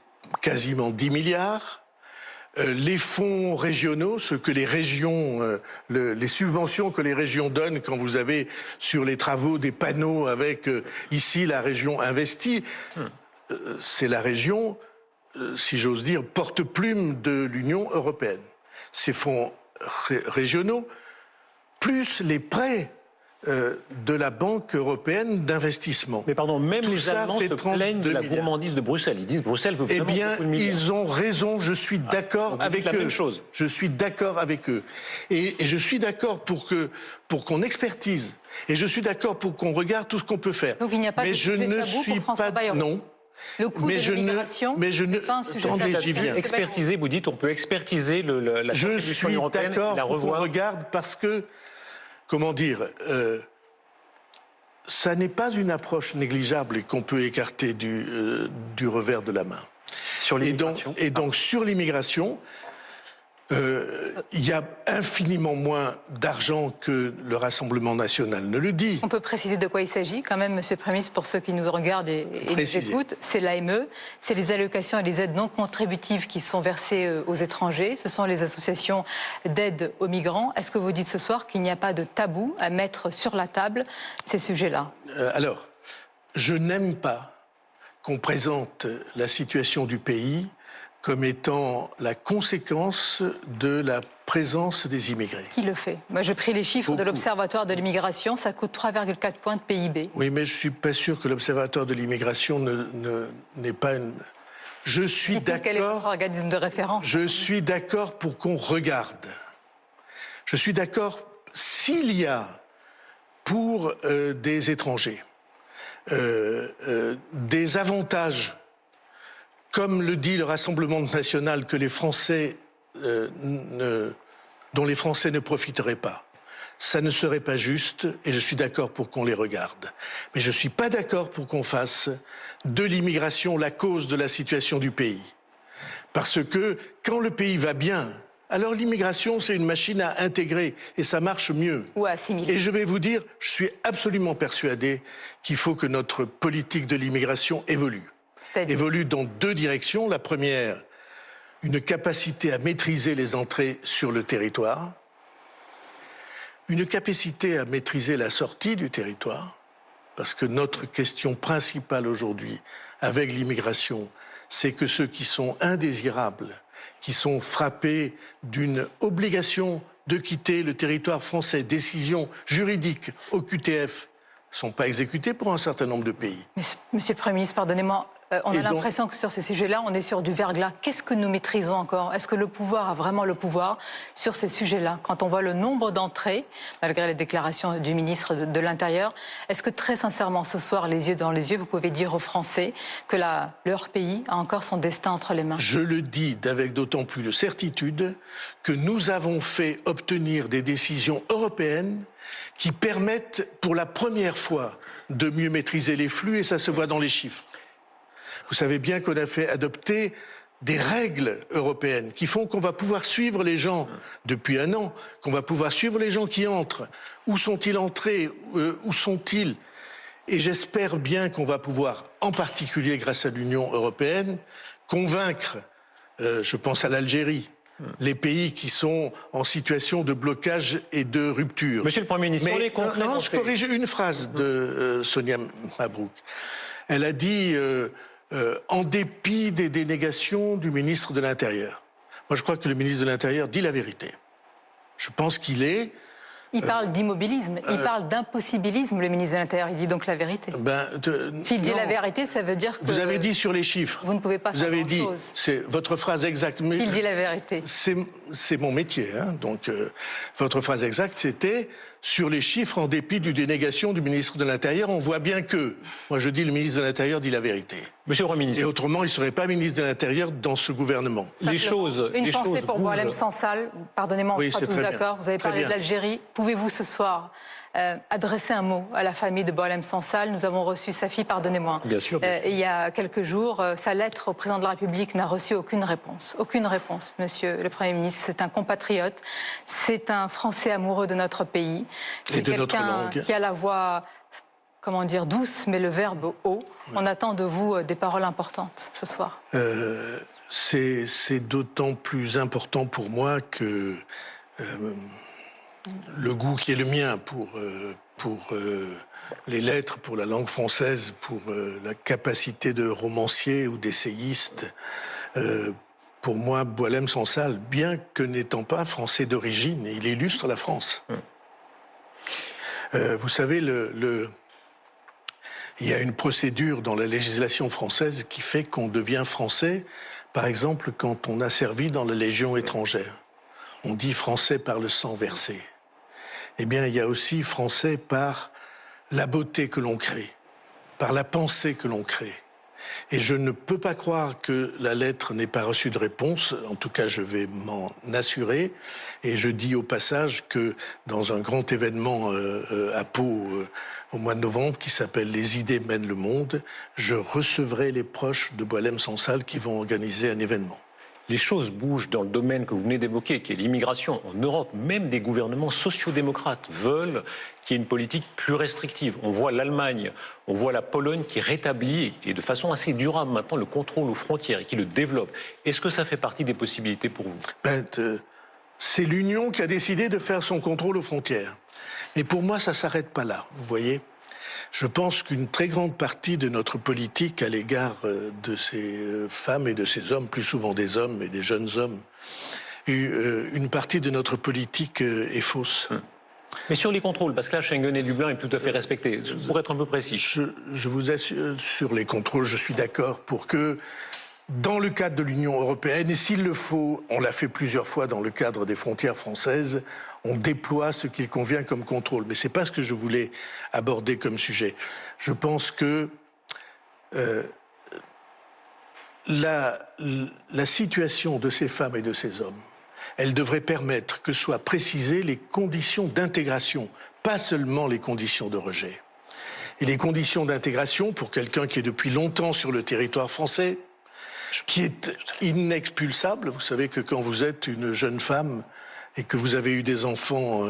quasiment 10 milliards. Les fonds régionaux, ce que les régions, les subventions que les régions donnent quand vous avez sur les travaux des panneaux avec ici la région investie, c'est la région, si j'ose dire, porte-plume de l'Union européenne. Ces fonds régionaux, plus les prêts de la Banque européenne d'investissement. Mais pardon, même les Allemands se plaignent de la gourmandise de Bruxelles. Ils disent Bruxelles veut vraiment beaucoup de milliards. Ils ont raison, je suis d'accord avec eux. La même chose. Je suis d'accord avec eux. Et je suis d'accord pour qu'on expertise. Et je suis d'accord pour qu'on regarde tout ce qu'on peut faire. Donc il n'y a pas de sujet tabou pour François Bayrou. Non. Le coût de l'immigration n'est pas un sujet tabou. J'y viens. Expertiser, vous dites, on peut expertiser la contribution européenne et la revoir. Je suis d'accord qu'on regarde parce que, comment dire, ça n'est pas une approche négligeable et qu'on peut écarter du revers de la main. Sur l'immigration. Et donc sur l'immigration, il y a infiniment moins d'argent que le Rassemblement national ne le dit. On peut préciser de quoi il s'agit quand même, Monsieur le Premier ministre, pour ceux qui nous regardent et nous écoutent. C'est l'AME, c'est les allocations et les aides non contributives qui sont versées aux étrangers. Ce sont les associations d'aide aux migrants. Est-ce que vous dites ce soir qu'il n'y a pas de tabou à mettre sur la table ces sujets-là? Alors, je n'aime pas qu'on présente la situation du pays comme étant la conséquence de la présence des immigrés. Qui le fait? Moi, j'ai pris les chiffres de l'Observatoire de l'immigration, ça coûte 3,4 points de PIB. Oui, mais je ne suis pas sûr que l'Observatoire de l'immigration n'est pas une... Je suis d'accord... Quel est votre organisme de référence? Je suis d'accord pour qu'on regarde. Je suis d'accord s'il y a pour des étrangers des avantages, comme le dit le Rassemblement national, que les Français dont les Français ne profiteraient pas. Ça ne serait pas juste, et je suis d'accord pour qu'on les regarde. Mais je ne suis pas d'accord pour qu'on fasse de l'immigration la cause de la situation du pays. Parce que quand le pays va bien, alors l'immigration, c'est une machine à intégrer, et ça marche mieux. Ou à assimiler. Et je vais vous dire, je suis absolument persuadé qu'il faut que notre politique de l'immigration évolue. Évolue dans deux directions. La première, une capacité à maîtriser les entrées sur le territoire, une capacité à maîtriser la sortie du territoire, parce que notre question principale aujourd'hui avec l'immigration, c'est que ceux qui sont indésirables, qui sont frappés d'une obligation de quitter le territoire français, décision juridique au QTF, ne sont pas exécutés pour un certain nombre de pays. Monsieur le Premier ministre, pardonnez-moi, on a l'impression que sur ces sujets-là, on est sur du verglas. Qu'est-ce que nous maîtrisons encore? Est-ce que le pouvoir a vraiment le pouvoir sur ces sujets-là? Quand on voit le nombre d'entrées, malgré les déclarations du ministre de l'Intérieur, est-ce que très sincèrement, ce soir, les yeux dans les yeux, vous pouvez dire aux Français que leur pays a encore son destin entre les mains? Je le dis avec d'autant plus de certitude que nous avons fait obtenir des décisions européennes qui permettent pour la première fois de mieux maîtriser les flux, et ça se voit dans les chiffres. Vous savez bien qu'on a fait adopter des règles européennes qui font qu'on va pouvoir suivre les gens depuis un an, qu'on va pouvoir suivre les gens qui entrent. Où sont-ils entrés? Où sont-ils? Et j'espère bien qu'on va pouvoir, en particulier grâce à l'Union européenne, convaincre, je pense à l'Algérie, les pays qui sont en situation de blocage et de rupture. Monsieur le Premier ministre, mais, non, je corrige une phrase de Sonia Mabrouk. Elle a dit en dépit des dénégations du ministre de l'Intérieur. Moi, je crois que le ministre de l'Intérieur dit la vérité. Je pense qu'il est... Il parle d'immobilisme, il parle d'impossibilisme, le ministre de l'Intérieur. Il dit donc la vérité. S'il dit la vérité, ça veut dire que... Vous avez dit sur les chiffres. Vous ne pouvez pas faire grand-chose. C'est votre phrase exacte. Il dit la vérité. C'est mon métier. Hein, donc, votre phrase exacte, c'était sur les chiffres, en dépit du dénégation du ministre de l'Intérieur, on voit bien que... Moi, je dis le ministre de l'Intérieur dit la vérité. Monsieur le Premier ministre. Et autrement, il ne serait pas ministre de l'Intérieur dans ce gouvernement. Une pensée pour Boualem Sansal. Pardonnez-moi, on sera tous d'accord. Vous avez parlé de l'Algérie. Pouvez-vous ce soir adresser un mot à la famille de Boualem Sansal? Nous avons reçu sa fille, pardonnez-moi. Bien sûr. Il y a quelques jours, sa lettre au président de la République n'a reçu aucune réponse. Aucune réponse, monsieur le Premier ministre. C'est un compatriote. C'est un Français amoureux de notre pays. C'est quelqu'un qui a la voix, comment dire, douce, mais le verbe haut. Ouais. On attend de vous des paroles importantes ce soir. C'est d'autant plus important pour moi que le goût qui est le mien pour les lettres, pour la langue française, pour la capacité de romancier ou d'essayiste, pour moi, Boualem Sansal, bien que n'étant pas français d'origine, il illustre la France. Vous savez, il y a une procédure dans la législation française qui fait qu'on devient français, par exemple, quand on a servi dans la Légion étrangère. On dit français par le sang versé. Eh bien, il y a aussi français par la beauté que l'on crée, par la pensée que l'on crée. Et je ne peux pas croire que la lettre n'ait pas reçu de réponse. En tout cas, je vais m'en assurer. Et je dis au passage que dans un grand événement à Pau au mois de novembre, qui s'appelle « Les idées mènent le monde », je recevrai les proches de Boualem Sansal qui vont organiser un événement. Les choses bougent dans le domaine que vous venez d'évoquer, qui est l'immigration. En Europe, même des gouvernements sociodémocrates veulent qu'il y ait une politique plus restrictive. On voit l'Allemagne, on voit la Pologne qui rétablit, et de façon assez durable maintenant, le contrôle aux frontières et qui le développe. Est-ce que ça fait partie des possibilités pour vous? C'est l'Union qui a décidé de faire son contrôle aux frontières. Mais pour moi, ça ne s'arrête pas là, vous voyez. Je pense qu'une très grande partie de notre politique à l'égard de ces femmes et de ces hommes, plus souvent des hommes et des jeunes hommes, une partie de notre politique est fausse. Mais sur les contrôles, parce que là, Schengen et Dublin est tout à fait respecté, pour être un peu précis. Je vous assure, sur les contrôles, je suis d'accord pour que, dans le cadre de l'Union européenne, et s'il le faut, on l'a fait plusieurs fois dans le cadre des frontières françaises, on déploie ce qu'il convient comme contrôle. Mais ce n'est pas ce que je voulais aborder comme sujet. Je pense que la situation de ces femmes et de ces hommes elle devrait permettre que soient précisées les conditions d'intégration, pas seulement les conditions de rejet. Et les conditions d'intégration pour quelqu'un qui est depuis longtemps sur le territoire français, qui est inexpulsable. Vous savez que quand vous êtes une jeune femme et que vous avez eu des enfants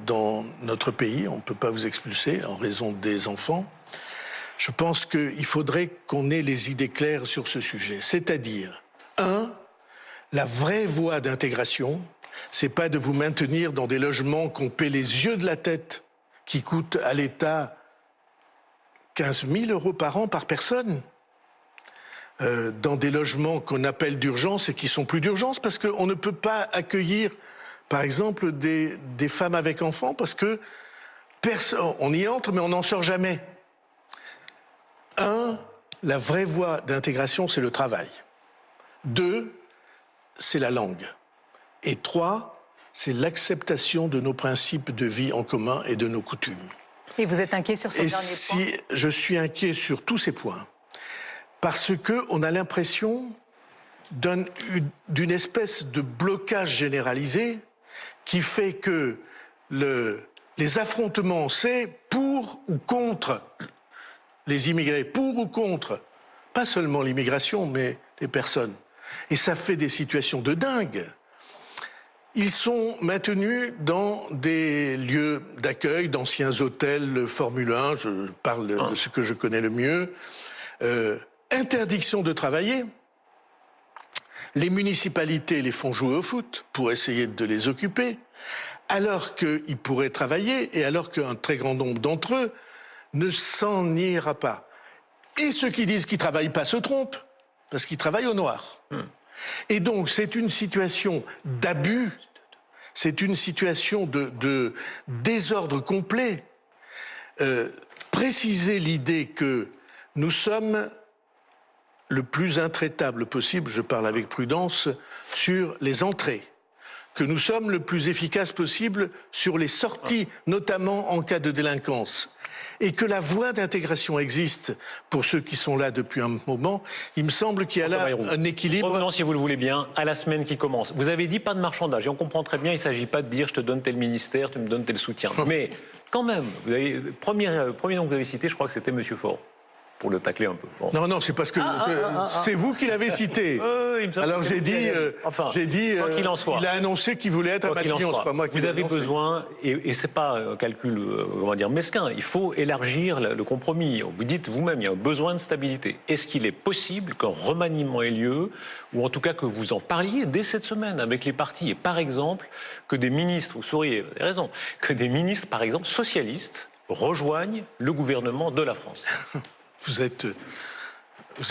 dans notre pays, on ne peut pas vous expulser en raison des enfants. Je pense qu'il faudrait qu'on ait les idées claires sur ce sujet. C'est-à-dire, la vraie voie d'intégration, c'est pas de vous maintenir dans des logements qu'on paie les yeux de la tête, qui coûtent à l'État 15 000 € par an par personne, dans des logements qu'on appelle d'urgence et qui sont plus d'urgence, parce qu'on ne peut pas accueillir, par exemple, des femmes avec enfants, parce que on y entre, mais on n'en sort jamais. La vraie voie d'intégration, c'est le travail. 2, c'est la langue. Et 3, c'est l'acceptation de nos principes de vie en commun et de nos coutumes. Et vous êtes inquiet sur ce dernier point ? Je suis inquiet sur tous ces points. Parce qu'on a l'impression d'une espèce de blocage généralisé qui fait que les affrontements, c'est pour ou contre les immigrés, pour ou contre, pas seulement l'immigration, mais les personnes. Et ça fait des situations de dingue. Ils sont maintenus dans des lieux d'accueil, d'anciens hôtels Formule 1, je parle de ce que je connais le mieux. Interdiction de travailler. Les municipalités les font jouer au foot pour essayer de les occuper, alors qu'ils pourraient travailler et alors qu'un très grand nombre d'entre eux ne s'en ira pas. Et ceux qui disent qu'ils ne travaillent pas se trompent, parce qu'ils travaillent au noir. Et donc, c'est une situation d'abus, c'est une situation de désordre complet. Préciser l'idée que nous sommes le plus intraitable possible, je parle avec prudence, sur les entrées, que nous sommes le plus efficace possible sur les sorties, notamment en cas de délinquance, et que la voie d'intégration existe pour ceux qui sont là depuis un moment. Il me semble qu'il y a là un équilibre. Revenons, si vous le voulez bien, à la semaine qui commence. Vous avez dit pas de marchandage, et on comprend très bien, il ne s'agit pas de dire je te donne tel ministère, tu me donnes tel soutien. Mais quand même, premier nom que vous avez cité, je crois que c'était M. Faure. Pour le tacler un peu. Bon. Non, c'est parce que c'est vous qui l'avez cité. Alors j'ai dit, qu'il en soit. Il a annoncé qu'il voulait être à Matignon, c'est pas moi qui l'ai annoncé. Vous avez besoin, et c'est pas un calcul, mesquin, il faut élargir le compromis. Vous dites vous-même, il y a un besoin de stabilité. Est-ce qu'il est possible qu'un remaniement ait lieu, ou en tout cas que vous en parliez dès cette semaine avec les partis, et par exemple, que des ministres, vous souriez, vous avez raison, que des ministres, par exemple, socialistes, rejoignent le gouvernement de la France? Vous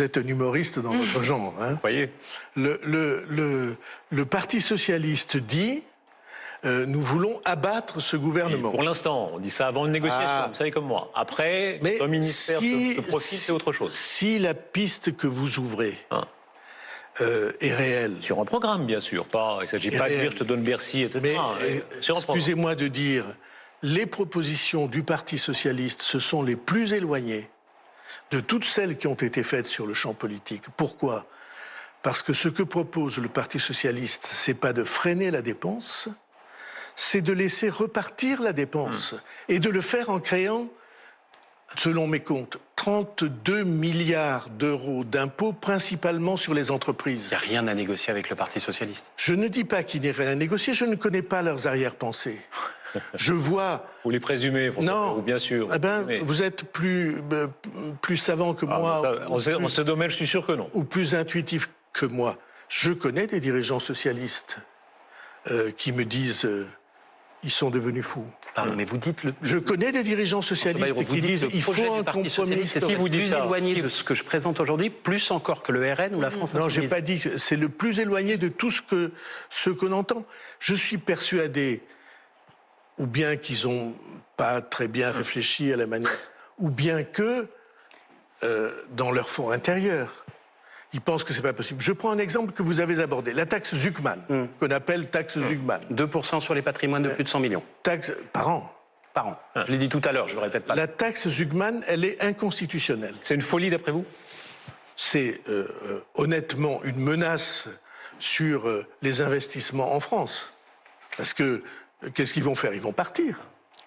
êtes un humoriste dans votre genre. Hein. Vous voyez. Le Parti socialiste dit nous voulons abattre ce gouvernement. Et pour l'instant, on dit ça avant une négociation, vous savez comme moi. Après, un ministère se profile, c'est autre chose. Si la piste que vous ouvrez est réelle... Sur un programme, bien sûr. Il ne s'agit pas de dire je te donne Bercy, etc. Mais excusez-moi de dire, les propositions du Parti socialiste, ce sont les plus éloignées de toutes celles qui ont été faites sur le champ politique. Pourquoi ? Parce que ce que propose le Parti socialiste, c'est pas de freiner la dépense, c'est de laisser repartir la dépense et de le faire en créant, selon mes comptes, 32 milliards d'euros d'impôts, principalement sur les entreprises. Il n'y a rien à négocier avec le Parti socialiste. Je ne dis pas qu'il n'y ait rien à négocier, je ne connais pas leurs arrière-pensées. Je vois... Vous les présumez, non, bien sûr. Vous êtes plus savant que moi. En ce domaine, je suis sûr que non. Ou plus intuitif que moi. Je connais des dirigeants socialistes qui me disent ils sont devenus fous. Pardon, mais vous dites... Je connais des dirigeants socialistes qui disent il faut un compromis. C'est plus éloigné de ce que je présente aujourd'hui, plus encore que le RN ou la France insoumise. Non, j'ai pas dit. C'est le plus éloigné de tout ce qu'on entend. Je suis persuadé... ou bien qu'ils n'ont pas très bien réfléchi à la manière, ou bien que, dans leur fond intérieur, ils pensent que ce n'est pas possible. Je prends un exemple que vous avez abordé, la taxe Zuckman, qu'on appelle taxe Zuckman. 2% sur les patrimoines de plus de 100 millions. Taxe par an. Par an. Je l'ai dit tout à l'heure, je ne le répète pas. La taxe Zuckman, elle est inconstitutionnelle. C'est une folie d'après vous ? C'est honnêtement une menace sur les investissements en France. Parce que, qu'est-ce qu'ils vont faire? Ils vont partir.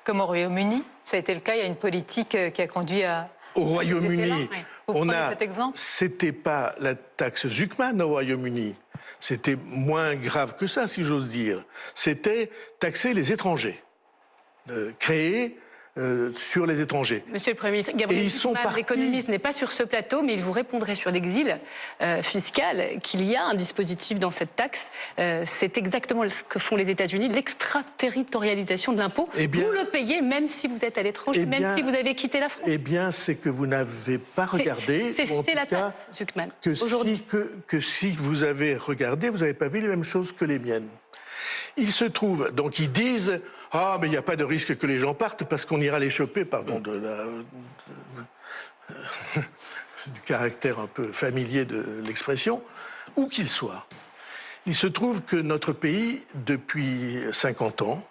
Comme au Royaume-Uni, ça a été le cas, il y a une politique qui a conduit à... Au Royaume-Uni, cet exemple? C'était pas la taxe Zuckman au Royaume-Uni. C'était moins grave que ça, si j'ose dire. C'était taxer les étrangers, créer sur les étrangers. Monsieur le Premier ministre, Gabriel Zuckman, l'économiste, n'est pas sur ce plateau, mais il vous répondrait sur l'exil fiscal qu'il y a un dispositif dans cette taxe. C'est exactement ce que font les États-Unis, l'extraterritorialisation de l'impôt. Vous le payez même si vous êtes à l'étranger, même si vous avez quitté la France. Eh bien, c'est que vous n'avez pas regardé. C'est la taxe, Zuckman. Que si vous avez regardé, vous n'avez pas vu les mêmes choses que les miennes. Il se trouve, donc ils disent... Ah, mais il n'y a pas de risque que les gens partent parce qu'on ira les choper, pardon, du caractère un peu familier de l'expression, où qu'ils soient. Il se trouve que notre pays, depuis 50 ans,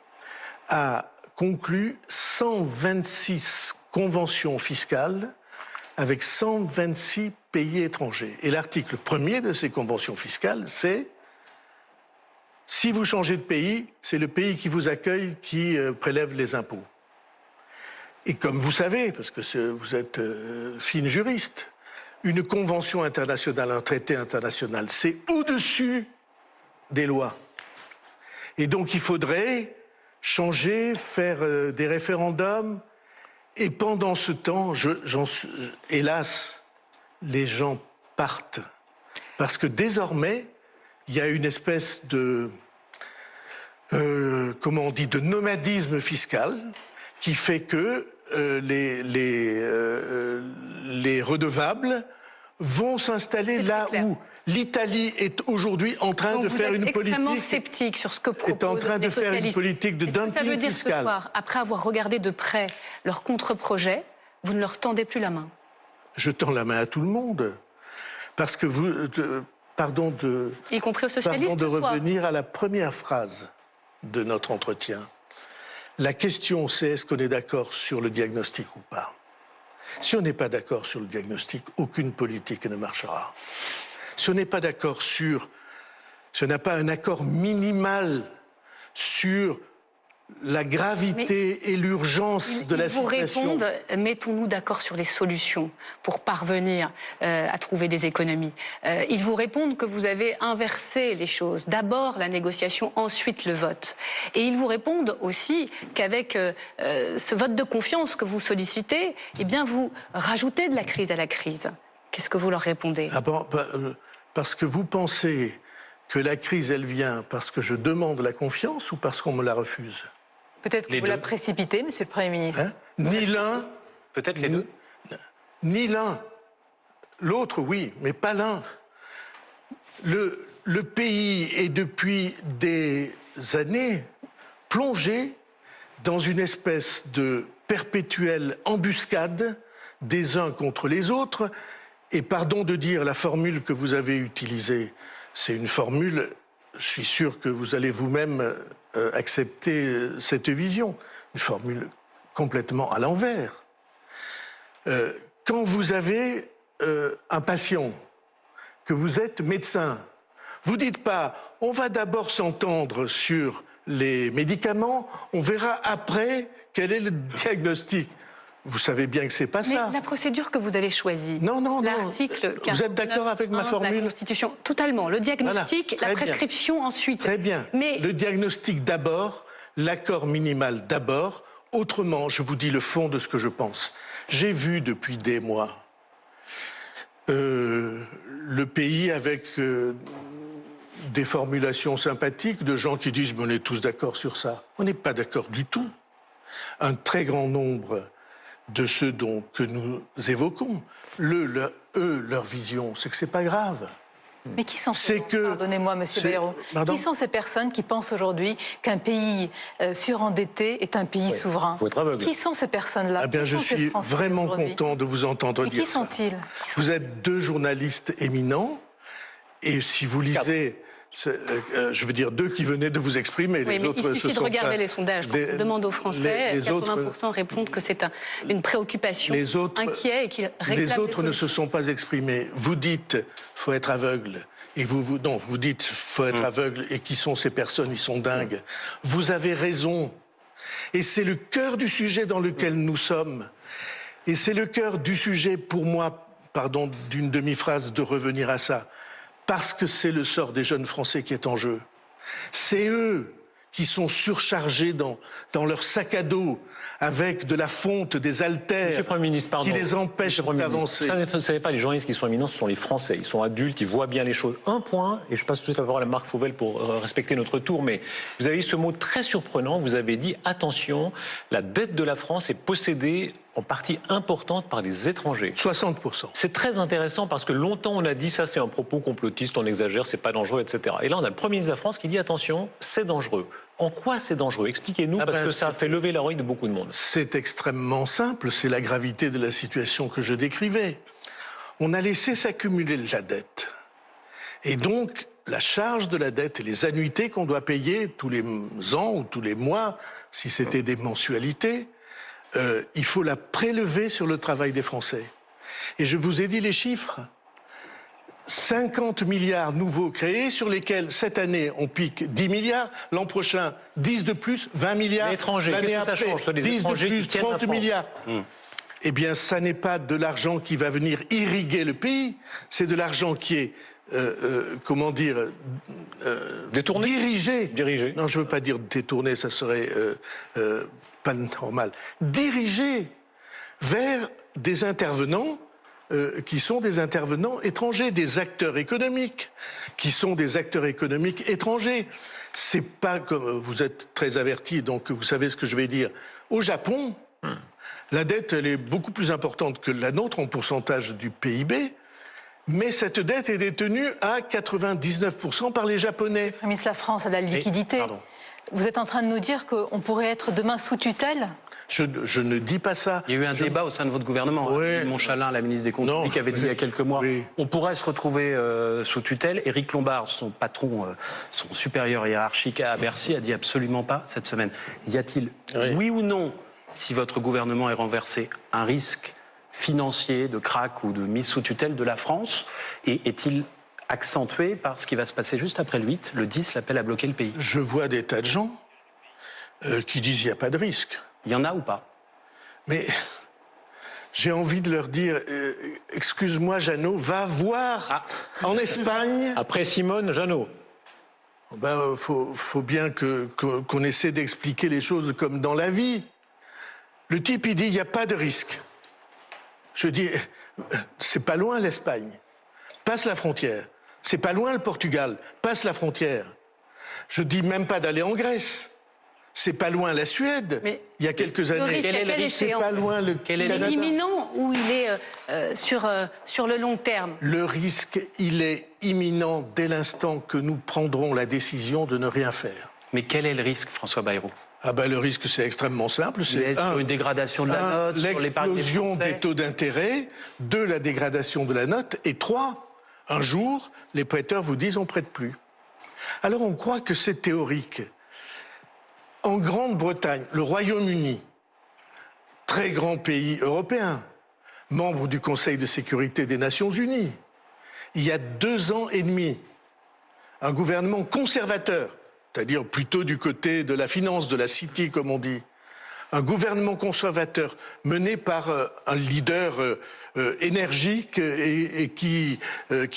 a conclu 126 conventions fiscales avec 126 pays étrangers. Et l'article 1er de ces conventions fiscales, c'est... Si vous changez de pays, c'est le pays qui vous accueille qui prélève les impôts. Et comme vous savez, parce que vous êtes fine juriste, une convention internationale, un traité international, c'est au-dessus des lois. Et donc il faudrait changer, faire des référendums. Et pendant ce temps, hélas, les gens partent. Parce que désormais, il y a une espèce de, comment on dit, de nomadisme fiscal qui fait que les redevables vont s'installer là où l'Italie est aujourd'hui en train de faire une politique... extrêmement sceptique sur ce que proposent est en train de faire une politique de dumping fiscal. Ça veut dire ce soir, après avoir regardé de près leurs contre-projets, vous ne leur tendez plus la main? Je tends la main à tout le monde. Parce que vous... Pardon de revenir à la première phrase de notre entretien. La question, c'est est-ce qu'on est d'accord sur le diagnostic ou pas? Si on n'est pas d'accord sur le diagnostic, aucune politique ne marchera. Si on n'est pas d'accord si on n'a pas un accord minimal sur la gravité et l'urgence de la situation. Ils vous répondent, mettons-nous d'accord sur les solutions pour parvenir à trouver des économies. Ils vous répondent que vous avez inversé les choses. D'abord la négociation, ensuite le vote. Et ils vous répondent aussi qu'avec ce vote de confiance que vous sollicitez, eh bien vous rajoutez de la crise à la crise. Qu'est-ce que vous leur répondez? Parce que vous pensez que la crise, elle vient parce que je demande la confiance ou parce qu'on me la refuse? Peut-être que vous la précipitez, Monsieur le Premier ministre. Hein? Ni l'un... Peut-être les deux. Ni l'un. L'autre, oui, mais pas l'un. Le pays est depuis des années plongé dans une espèce de perpétuelle embuscade des uns contre les autres. Et pardon de dire la formule que vous avez utilisée, c'est une formule, je suis sûr que vous allez vous-même accepter cette vision, une formule complètement à l'envers. Quand vous avez un patient, que vous êtes médecin, vous dites pas « on va d'abord s'entendre sur les médicaments, on verra après quel est le diagnostic ». Vous savez bien que c'est pas ça. Mais la procédure que vous avez choisie, l'article 49, vous êtes d'accord avec ma formule? La Constitution, totalement. Le diagnostic, la prescription ensuite. Très bien. Mais le diagnostic d'abord, l'accord minimal d'abord. Autrement, je vous dis le fond de ce que je pense. J'ai vu depuis des mois le pays avec des formulations sympathiques de gens qui disent « on est tous d'accord sur ça ». On n'est pas d'accord du tout. Un très grand nombre de ceux que nous évoquons, leur vision, c'est que c'est pas grave. Mais qui sont ces pardonnez-moi, Monsieur Bayrou, qui sont ces personnes qui pensent aujourd'hui qu'un pays surendetté est un pays souverain? Faut être aveugle. Qui sont ces personnes-là? Eh bien, je suis vraiment content de vous entendre dire ça. Qui sont-ils? Vous êtes deux journalistes éminents, et si vous lisez... je veux dire, deux qui venaient de vous exprimer. Oui, les autres il suffit de regarder les sondages. Quand on demande aux Français, 80% répondent que c'est une préoccupation, inquiet et qu'ils réclament. Les autres ne se sont pas exprimés. Vous dites, faut être aveugle. Et vous dites faut être aveugle, et qui sont ces personnes, ils sont dingues. Vous avez raison. Et c'est le cœur du sujet dans lequel nous sommes. Et c'est le cœur du sujet, pour moi, pardon d'une demi-phrase de revenir à ça, parce que c'est le sort des jeunes Français qui est en jeu. C'est eux qui sont surchargés dans leur sac à dos, avec de la fonte, des haltères, Monsieur le Premier ministre, pardon. qui les empêchent d'avancer. Vous ne savez pas, les journalistes qui sont éminents, ce sont les Français. Ils sont adultes, ils voient bien les choses. Un point, et je passe tout de suite la parole à Marc Fauvel pour respecter notre tour, mais vous avez eu ce mot très surprenant, vous avez dit, attention, la dette de la France est possédée en partie importante par des étrangers. 60%. C'est très intéressant parce que longtemps on a dit ça c'est un propos complotiste, on exagère, c'est pas dangereux, etc. Et là on a le Premier ministre de la France qui dit attention, c'est dangereux. En quoi c'est dangereux? Expliquez-nous, parce que ça a fait lever l'oreille de beaucoup de monde. C'est extrêmement simple, c'est la gravité de la situation que je décrivais. On a laissé s'accumuler la dette. Et donc, la charge de la dette et les annuités qu'on doit payer tous les ans ou tous les mois, si c'était des mensualités, il faut la prélever sur le travail des Français. Et je vous ai dit les chiffres. 50 milliards nouveaux créés, sur lesquels, cette année, on pique 10 milliards, l'an prochain, 10 de plus, 20 milliards, l'étranger, l'année qu'est-ce que ça change, soit des 10 de étrangers plus, qui tiennent 30 la France. milliards. Eh bien, ça n'est pas de l'argent qui va venir irriguer le pays, c'est de l'argent qui est, comment dire, Détourné. dirigé. Non, je ne veux pas dire détourné, ça serait pas normal. Dirigé vers des intervenants qui sont des intervenants étrangers, des acteurs économiques, qui sont des acteurs économiques étrangers. C'est pas comme vous êtes très avertis, donc vous savez ce que je vais dire. Au Japon, la dette elle est beaucoup plus importante que la nôtre en pourcentage du PIB, mais cette dette est détenue à 99% par les Japonais. Premier ministre, la France a de la liquidité. Vous êtes en train de nous dire qu'on pourrait être demain sous tutelle ? Je ne dis pas ça. Il y a eu un débat au sein de votre gouvernement. Oui. Montchalin, la ministre des Comptes publics, avait dit il y a quelques mois on pourrait se retrouver sous tutelle. Éric Lombard, son patron, son supérieur hiérarchique à Bercy, a dit absolument pas cette semaine. Y a-t-il, oui ou non, si votre gouvernement est renversé, un risque financier de krach ou de mise sous tutelle de la France? Et est-il accentué par ce qui va se passer juste après le 8, le 10, l'appel à bloquer le pays? Je vois des tas de gens qui disent il n'y a pas de risque. Il y en a ou pas? Mais j'ai envie de leur dire, excuse-moi Jeannot, va voir en Espagne. Après Simone, Jeannot. Ben, faut bien qu'on essaie d'expliquer les choses comme dans la vie. Le type, il dit, il n'y a pas de risque. Je dis, c'est pas loin l'Espagne. Passe la frontière. C'est pas loin le Portugal. Passe la frontière. Je dis même pas d'aller en Grèce. C'est pas loin la Suède. Mais il y a quelques années. C'est pas loin le Canada. Il est imminent ou il est sur le long terme? Le risque, il est imminent dès l'instant que nous prendrons la décision de ne rien faire. Mais quel est le risque, François Bayrou? Ah ben, le risque, c'est extrêmement simple. C'est une dégradation de la note, l'explosion des taux d'intérêt, 2, la dégradation de la note, et 3, un jour, les prêteurs vous disent on prête plus. Alors on croit que c'est théorique. En Grande-Bretagne, le Royaume-Uni, très grand pays européen, membre du Conseil de sécurité des Nations Unies, il y a 2 ans et demi, un gouvernement conservateur, c'est-à-dire plutôt du côté de la finance, de la city, comme on dit, un gouvernement conservateur mené par un leader énergique et qui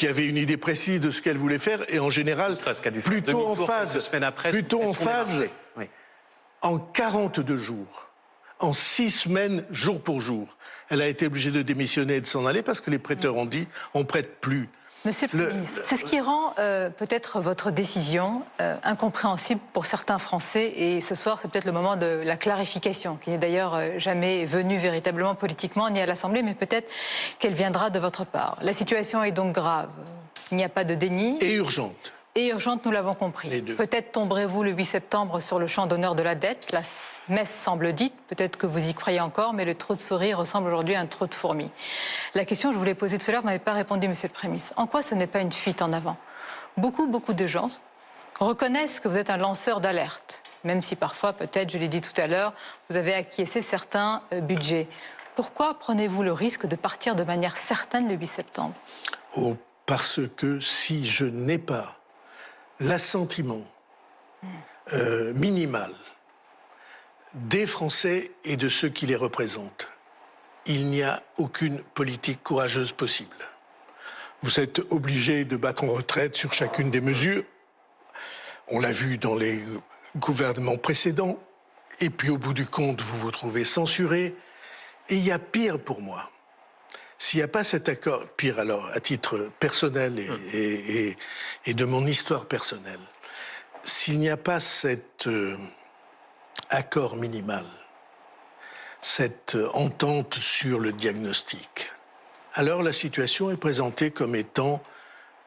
avait une idée précise de ce qu'elle voulait faire, et en général, plutôt en phase, en 42 jours, en 6 semaines, jour pour jour, elle a été obligée de démissionner et de s'en aller parce que les prêteurs ont dit on prête plus. Monsieur le ministre, c'est ce qui rend peut-être votre décision incompréhensible pour certains Français. Et ce soir, c'est peut-être le moment de la clarification, qui n'est d'ailleurs jamais venue véritablement politiquement, ni à l'Assemblée, mais peut-être qu'elle viendra de votre part. La situation est donc grave. Il n'y a pas de déni. Et urgente. Et urgente, nous l'avons compris. Peut-être tomberez-vous le 8 septembre sur le champ d'honneur de la dette. La messe semble dite, peut-être que vous y croyez encore, mais le trou de souris ressemble aujourd'hui à un trou de fourmis. La question que je voulais poser tout à l'heure, vous n'avez pas répondu, monsieur le Premier ministre. En quoi ce n'est pas une fuite en avant? Beaucoup de gens reconnaissent que vous êtes un lanceur d'alerte, même si parfois, peut-être, je l'ai dit tout à l'heure, vous avez acquiescé certains budgets. Pourquoi prenez-vous le risque de partir de manière certaine le 8 septembre? Parce que si je n'ai pas l'assentiment minimal des Français et de ceux qui les représentent, il n'y a aucune politique courageuse possible. Vous êtes obligé de battre en retraite sur chacune des mesures. On l'a vu dans les gouvernements précédents. Et puis au bout du compte, vous vous trouvez censuré. Et il y a pire pour moi. S'il n'y a pas cet accord, pire alors, à titre personnel et de mon histoire personnelle, s'il n'y a pas cet accord minimal, cette entente sur le diagnostic, alors la situation est présentée comme étant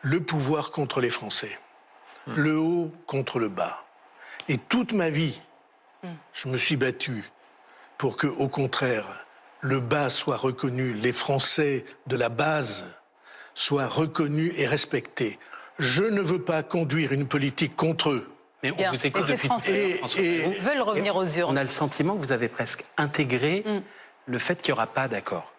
le pouvoir contre les Français, le haut contre le bas. Et toute ma vie, je me suis battu pour que, au contraire, le bas soit reconnu, les Français de la base soient reconnus et respectés. Je ne veux pas conduire une politique contre eux. Mais on vous écoute depuis Français veulent revenir aux urnes. On a le sentiment que vous avez presque intégré le fait qu'il n'y aura pas d'accord.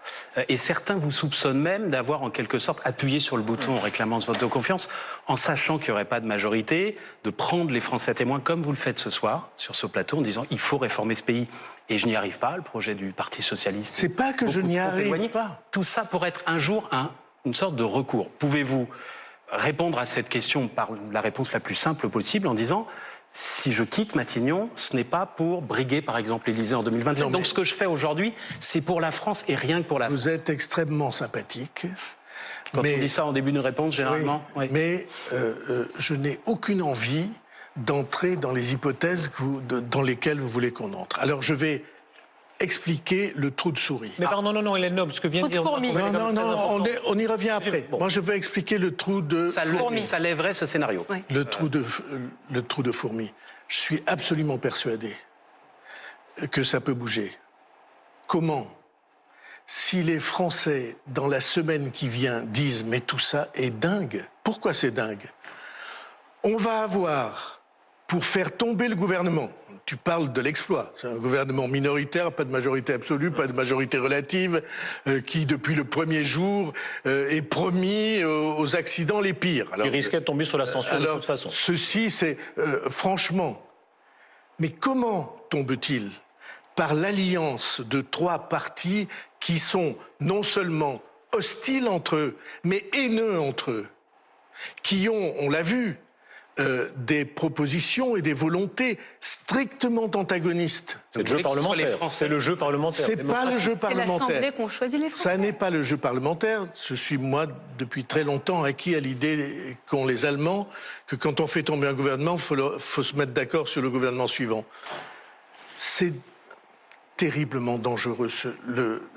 Et certains vous soupçonnent même d'avoir en quelque sorte appuyé sur le bouton en réclamant ce vote de confiance, en sachant qu'il n'y aurait pas de majorité, de prendre les Français témoins comme vous le faites ce soir sur ce plateau en disant il faut réformer ce pays. Et je n'y arrive pas, le projet du Parti Socialiste. C'est pas que je n'y arrive pas. Tout ça pour être un jour une sorte de recours. Pouvez-vous répondre à cette question par la réponse la plus simple possible en disant si je quitte Matignon, ce n'est pas pour briguer par exemple l'Élysée en 2027. Donc ce que je fais aujourd'hui, c'est pour la France et rien que pour la France. Vous êtes extrêmement sympathique. Quand on dit ça en début de réponse, généralement. Oui. Mais je n'ai aucune envie d'entrer dans les hypothèses dans lesquelles vous voulez qu'on entre. Alors je vais expliquer le trou de souris. Mais pardon, non, Hélène Noble, ce que vient de dire... Non, on y revient après. Bon. Moi, je vais expliquer le trou de fourmi. Ça lèverait ce scénario. Oui. Le trou de fourmi. Je suis absolument persuadé que ça peut bouger. Comment ? Si les Français, dans la semaine qui vient, disent « mais tout ça est dingue ». Pourquoi c'est dingue ? On va avoir, pour faire tomber le gouvernement, tu parles de l'exploit, c'est un gouvernement minoritaire, pas de majorité absolue, pas de majorité relative, qui depuis le premier jour est promis aux accidents les pires. Alors, il risquait de tomber sur la censure de toute façon. Ceci, c'est franchement... Mais comment tombe-t-il ? Par l'alliance de trois partis qui sont non seulement hostiles entre eux, mais haineux entre eux, qui ont, on l'a vu, des propositions et des volontés strictement antagonistes. C'est le jeu parlementaire. C'est le jeu parlementaire. C'est pas le jeu parlementaire. C'est l'Assemblée qu'on choisit les Français. Ça n'est pas le jeu parlementaire. Je suis, moi, depuis très longtemps acquis à l'idée qu'ont les Allemands que quand on fait tomber un gouvernement, il faut se mettre d'accord sur le gouvernement suivant. C'est terriblement dangereux,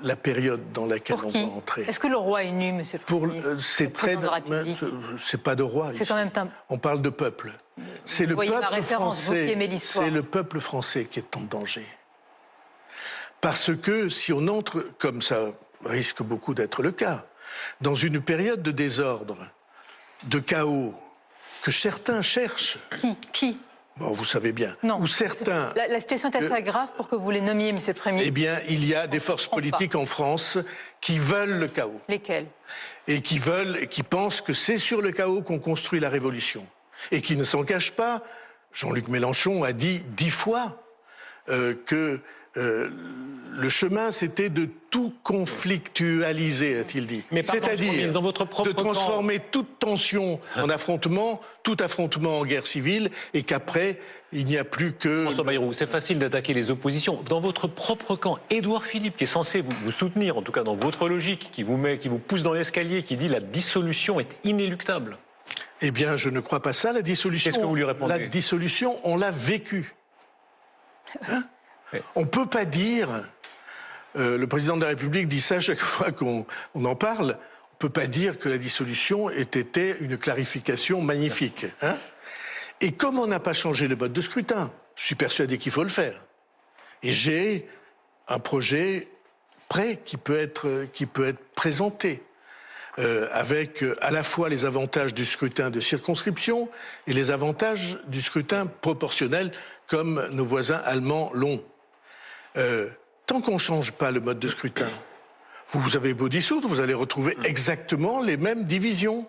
la période dans laquelle on va entrer. Est-ce que le roi est nu, monsieur le Premier ministre ? C'est très... C'est pas de roi. C'est quand même on parle de peuple. C'est le peuple français. C'est le peuple français qui est en danger. Parce que si on entre, comme ça risque beaucoup d'être le cas, dans une période de désordre, de chaos, que certains cherchent... Qui ? Bon, vous savez bien. Non. Ou certains... La situation est assez grave pour que vous les nommiez, monsieur le Premier ministre. Eh bien, il y a des forces politiques en France qui veulent le chaos. Lesquelles ? Et qui pensent que c'est sur le chaos qu'on construit la révolution. Et qui ne s'en cachent pas. Jean-Luc Mélenchon a dit 10 fois que le chemin, c'était de tout conflictualiser, a-t-il dit. C'est-à-dire de transformer toute tension en affrontement, tout affrontement en guerre civile, et qu'après, il n'y a plus que... François Bayrou, c'est facile d'attaquer les oppositions. Dans votre propre camp, Édouard Philippe, qui est censé vous soutenir, en tout cas dans votre logique, qui vous pousse dans l'escalier, qui dit la dissolution est inéluctable. Eh bien, je ne crois pas ça, la dissolution. Qu'est-ce que vous lui répondez ? La dissolution, on l'a vécue. On ne peut pas dire, le président de la République dit ça chaque fois qu'on en parle, on ne peut pas dire que la dissolution ait été une clarification magnifique. Et comme on n'a pas changé le mode de scrutin, je suis persuadé qu'il faut le faire. Et j'ai un projet prêt qui peut être présenté, avec à la fois les avantages du scrutin de circonscription et les avantages du scrutin proportionnel, comme nos voisins allemands l'ont. Tant qu'on ne change pas le mode de scrutin, vous avez beau dissoudre, vous allez retrouver exactement les mêmes divisions.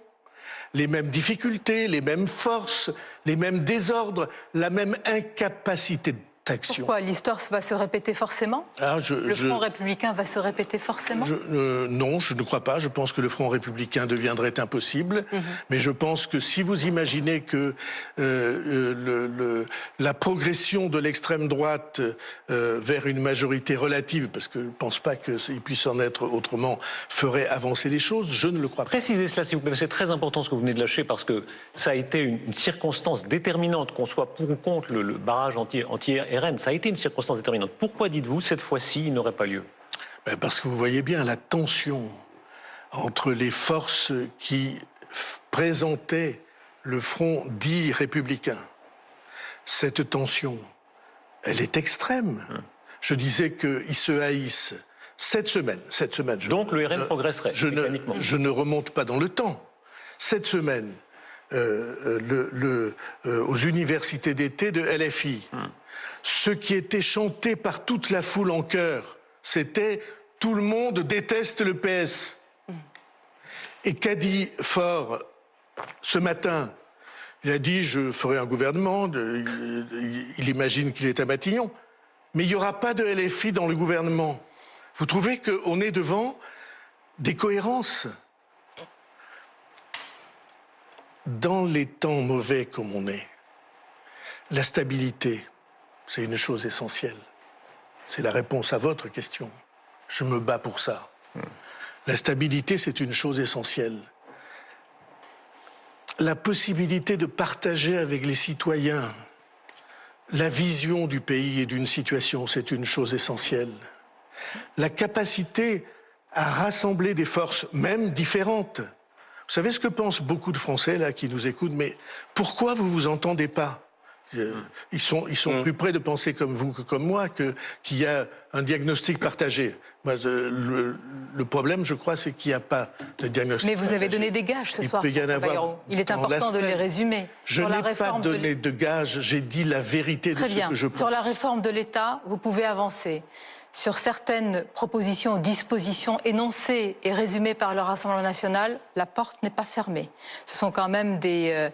les mêmes difficultés, les mêmes forces, les mêmes désordres, la même incapacité d'action. Pourquoi? L'histoire va se répéter forcément? Le Front républicain va se répéter forcément? Non, je ne crois pas. Je pense que le Front républicain deviendrait impossible. Mais je pense que si vous imaginez que la progression de l'extrême droite vers une majorité relative, parce que je ne pense pas qu'il puisse en être autrement, ferait avancer les choses, je ne le crois pas. Précisez cela, s'il vous plaît. C'est très important ce que vous venez de lâcher, parce que ça a été une circonstance déterminante, qu'on soit pour ou contre le barrage anti-RN. Ça a été une circonstance déterminante. Pourquoi dites-vous, cette fois-ci, il n'aurait pas lieu? Parce que vous voyez bien la tension entre les forces qui présentaient le front dit républicain. Cette tension, elle est extrême. Je disais qu'ils se haïssent. Cette semaine. Donc le RN progresserait, mécaniquement. Je ne remonte pas dans le temps. Cette semaine, aux universités d'été de LFI, ce qui était chanté par toute la foule en chœur, c'était « Tout le monde déteste le PS ». Et qu'a dit Faure ce matin? Il a dit « Je ferai un gouvernement », il imagine qu'il est à Matignon. Mais il n'y aura pas de LFI dans le gouvernement. Vous trouvez qu'on est devant des cohérences? Dans les temps mauvais comme on est, la stabilité, c'est une chose essentielle. C'est la réponse à votre question. Je me bats pour ça. La stabilité, c'est une chose essentielle. La possibilité de partager avec les citoyens la vision du pays et d'une situation, c'est une chose essentielle. La capacité à rassembler des forces, même différentes. Vous savez ce que pensent beaucoup de Français là, qui nous écoutent, mais pourquoi vous vous entendez pas? Ils sont plus près de penser comme vous que comme moi, qu'il y a un diagnostic partagé. Moi, le problème, je crois, c'est qu'il n'y a pas de diagnostic partagé. Mais vous avez donné des gages ce soir, François Bayrou. Il est important de les résumer. Je n'ai pas donné de gages, j'ai dit la vérité de ce que je pense. Sur la réforme de l'État, vous pouvez avancer. Sur certaines propositions ou dispositions énoncées et résumées par le Rassemblement national, la porte n'est pas fermée. Ce sont quand même des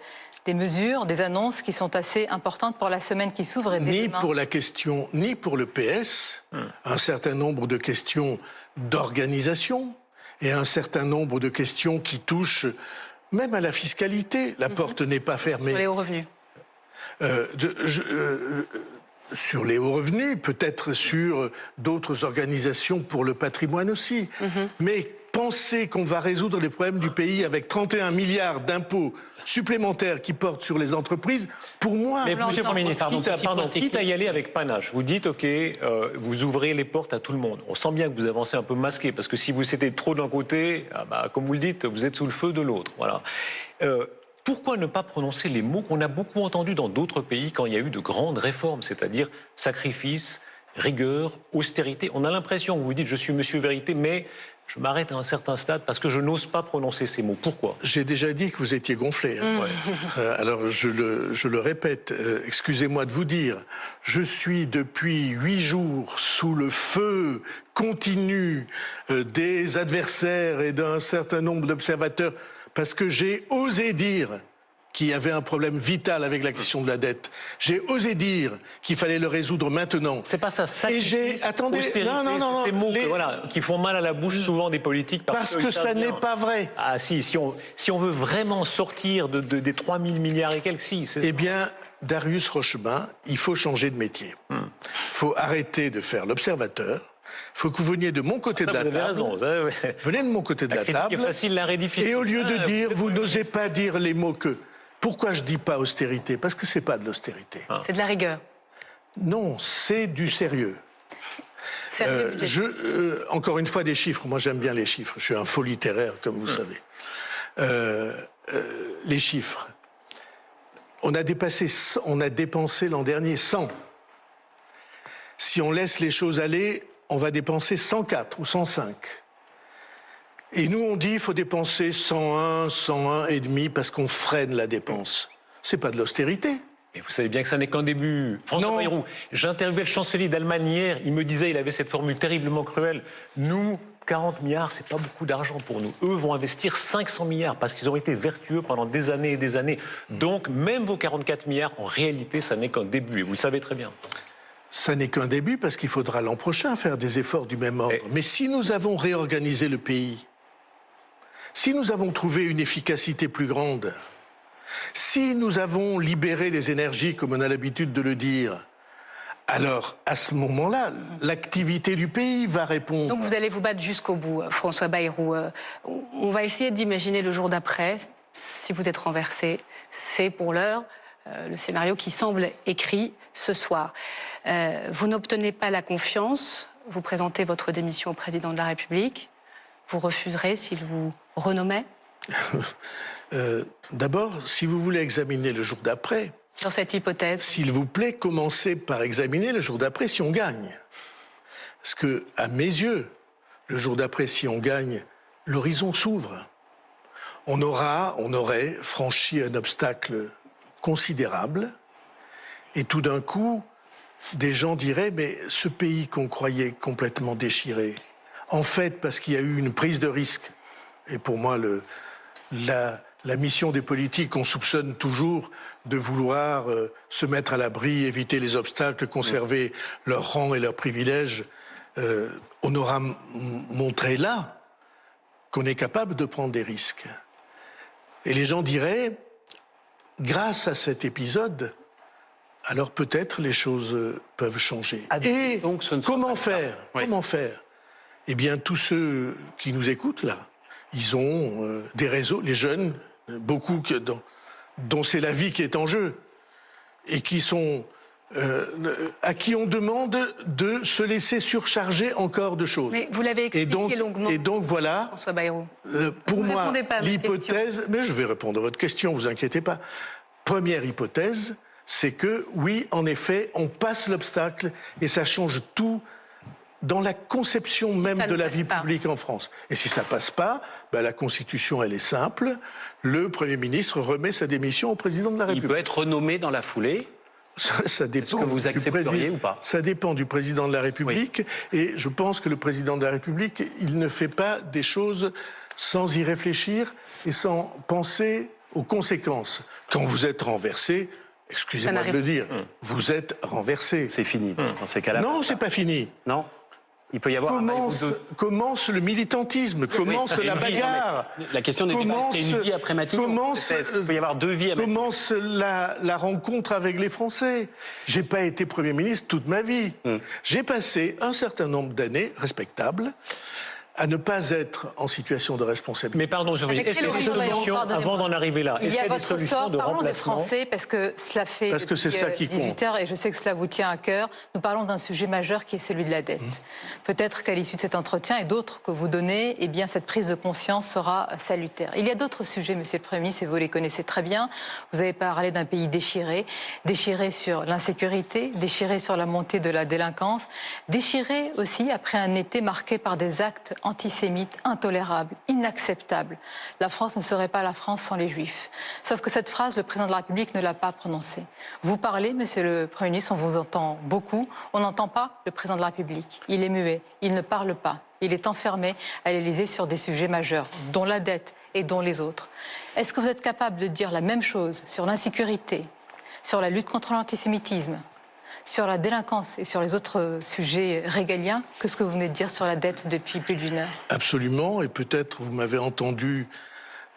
mesures, des annonces qui sont assez importantes pour la semaine qui s'ouvre. Ni pour la question, ni pour le PS, un certain nombre de questions d'organisation et un certain nombre de questions qui touchent même à la fiscalité. La porte n'est pas fermée. Sur les hauts revenus. Sur les hauts revenus, peut-être sur d'autres organisations pour le patrimoine aussi. Mais penser qu'on va résoudre les problèmes du pays avec 31 milliards d'impôts supplémentaires qui portent sur les entreprises, pour moi... Mais Monsieur le Premier ministre, quitte à y aller avec panache, vous dites, OK, vous ouvrez les portes à tout le monde. On sent bien que vous avancez un peu masqué, parce que si vous étiez trop d'un côté, comme vous le dites, vous êtes sous le feu de l'autre. Voilà. Pourquoi ne pas prononcer les mots qu'on a beaucoup entendus dans d'autres pays quand il y a eu de grandes réformes, c'est-à-dire sacrifice, rigueur, austérité? On a l'impression que vous dites « je suis monsieur vérité », mais je m'arrête à un certain stade parce que je n'ose pas prononcer ces mots. Pourquoi? J'ai déjà dit que vous étiez gonflé. Alors je le répète, excusez-moi de vous dire, je suis depuis 8 jours sous le feu continu des adversaires et d'un certain nombre d'observateurs parce que j'ai osé dire qu'il y avait un problème vital avec la question de la dette. J'ai osé dire qu'il fallait le résoudre maintenant. C'est pas ça. Et j'ai... Attendez, non. Ces mots qui font mal à la bouche souvent des politiques. Parce que ça n'est pas vrai. Ah si on veut vraiment sortir des 3 000 milliards et quelques, si. Eh bien, Darius Rochebain, il faut changer de métier. Il faut arrêter de faire l'observateur. Il faut que vous veniez de mon côté de la table. Vous avez raison. Venez de mon côté de la table. Facile, la et au lieu de dire, vous n'osez pas dire les mots que... Pourquoi je ne dis pas austérité? Parce que ce n'est pas de l'austérité. C'est de la rigueur. Non, c'est du sérieux. Encore une fois, des chiffres. Moi, j'aime bien les chiffres. Je suis un faux littéraire, comme vous savez. Les chiffres. On a dépensé l'an dernier 100. Si on laisse les choses aller, on va dépenser 104 ou 105. Et nous, on dit qu'il faut dépenser 101, 101 et demi parce qu'on freine la dépense. C'est pas de l'austérité. Et vous savez bien que ça n'est qu'un début. François Bayrou, j'interviewais le chancelier d'Allemagne hier, il me disait, il avait cette formule terriblement cruelle, nous, 40 milliards, c'est pas beaucoup d'argent pour nous. Eux vont investir 500 milliards parce qu'ils ont été vertueux pendant des années et des années. Donc, même vos 44 milliards, en réalité, ça n'est qu'un début, et vous le savez très bien. Ça n'est qu'un début parce qu'il faudra l'an prochain faire des efforts du même ordre. Mais si nous avons réorganisé le pays, si nous avons trouvé une efficacité plus grande, si nous avons libéré les énergies, comme on a l'habitude de le dire, alors à ce moment-là, l'activité du pays va répondre. Donc vous allez vous battre jusqu'au bout, François Bayrou. On va essayer d'imaginer le jour d'après, si vous êtes renversé. C'est pour l'heure le scénario qui semble écrit ce soir. Vous n'obtenez pas la confiance, vous présentez votre démission au président de la République, vous refuserez s'il vous renommait? D'abord, si vous voulez examiner le jour d'après... Dans cette hypothèse. S'il vous plaît, commencez par examiner le jour d'après si on gagne. Parce que, à mes yeux, le jour d'après, si on gagne, l'horizon s'ouvre. On aurait franchi un obstacle considérable, et tout d'un coup, des gens diraient, mais ce pays qu'on croyait complètement déchiré, en fait, parce qu'il y a eu une prise de risque, et pour moi, la mission des politiques, on soupçonne toujours de vouloir se mettre à l'abri, éviter les obstacles, conserver leur rang et leurs privilèges. On aura montré là qu'on est capable de prendre des risques. Et les gens diraient, grâce à cet épisode, alors peut-être les choses peuvent changer. Et donc, comment faire? Comment faire? Eh bien, tous ceux qui nous écoutent là, ils ont des réseaux, les jeunes, beaucoup dont c'est la vie qui est en jeu, et qui sont à qui on demande de se laisser surcharger encore de choses. Mais vous l'avez expliqué longuement. Et donc voilà, François Bayrou. Pour moi, l'hypothèse... Mais je vais répondre à votre question, vous inquiétez pas. Première hypothèse, c'est que oui, en effet, on passe l'obstacle et ça change tout dans la conception même de la vie publique en France. Et si ça passe pas, ben la Constitution, elle est simple. Le Premier ministre remet sa démission au Président de la République. Il peut être renommé dans la foulée. Ça dépend. Est-ce que vous accepteriez ou pas? Ça dépend du Président de la République. Oui. Et je pense que le Président de la République, il ne fait pas des choses sans y réfléchir et sans penser aux conséquences. Quand vous êtes renversé, excusez-moi de le dire, vous êtes renversé. C'est fini. Dans ces cas-là. Non, c'est pas fini. Non. Il peut y avoir commence le militantisme, commence la bagarre. La question n'est pas rester une vie après Matignon. Il peut y avoir deux vies. Commence la rencontre avec les Français. J'ai pas été Premier ministre toute ma vie. J'ai passé un certain nombre d'années respectables à ne pas être en situation de responsabilité. Mais pardon, est-ce qu'il y a des solutions avant d'en arriver là? Il y a votre sort, parlons des Français, parce que cela fait depuis 18 heures, et je sais que cela vous tient à cœur. Nous parlons d'un sujet majeur qui est celui de la dette. Peut-être qu'à l'issue de cet entretien et d'autres que vous donnez, eh bien, cette prise de conscience sera salutaire. Il y a d'autres sujets, Monsieur le Premier ministre, et vous les connaissez très bien. Vous avez parlé d'un pays déchiré, déchiré sur l'insécurité, déchiré sur la montée de la délinquance, déchiré aussi après un été marqué par des actes antisémites, intolérables, inacceptables. La France ne serait pas la France sans les Juifs. Sauf que cette phrase, le président de la République ne l'a pas prononcée. Vous parlez, Monsieur le Premier ministre, on vous entend beaucoup. On n'entend pas le président de la République. Il est muet, il ne parle pas. Il est enfermé à l'Élysée sur des sujets majeurs, dont la dette et dont les autres. Est-ce que vous êtes capable de dire la même chose sur l'insécurité, sur la lutte contre l'antisémitisme, sur la délinquance et sur les autres sujets régaliens que ce que vous venez de dire sur la dette depuis plus d'une heure? Absolument, et peut-être vous m'avez entendu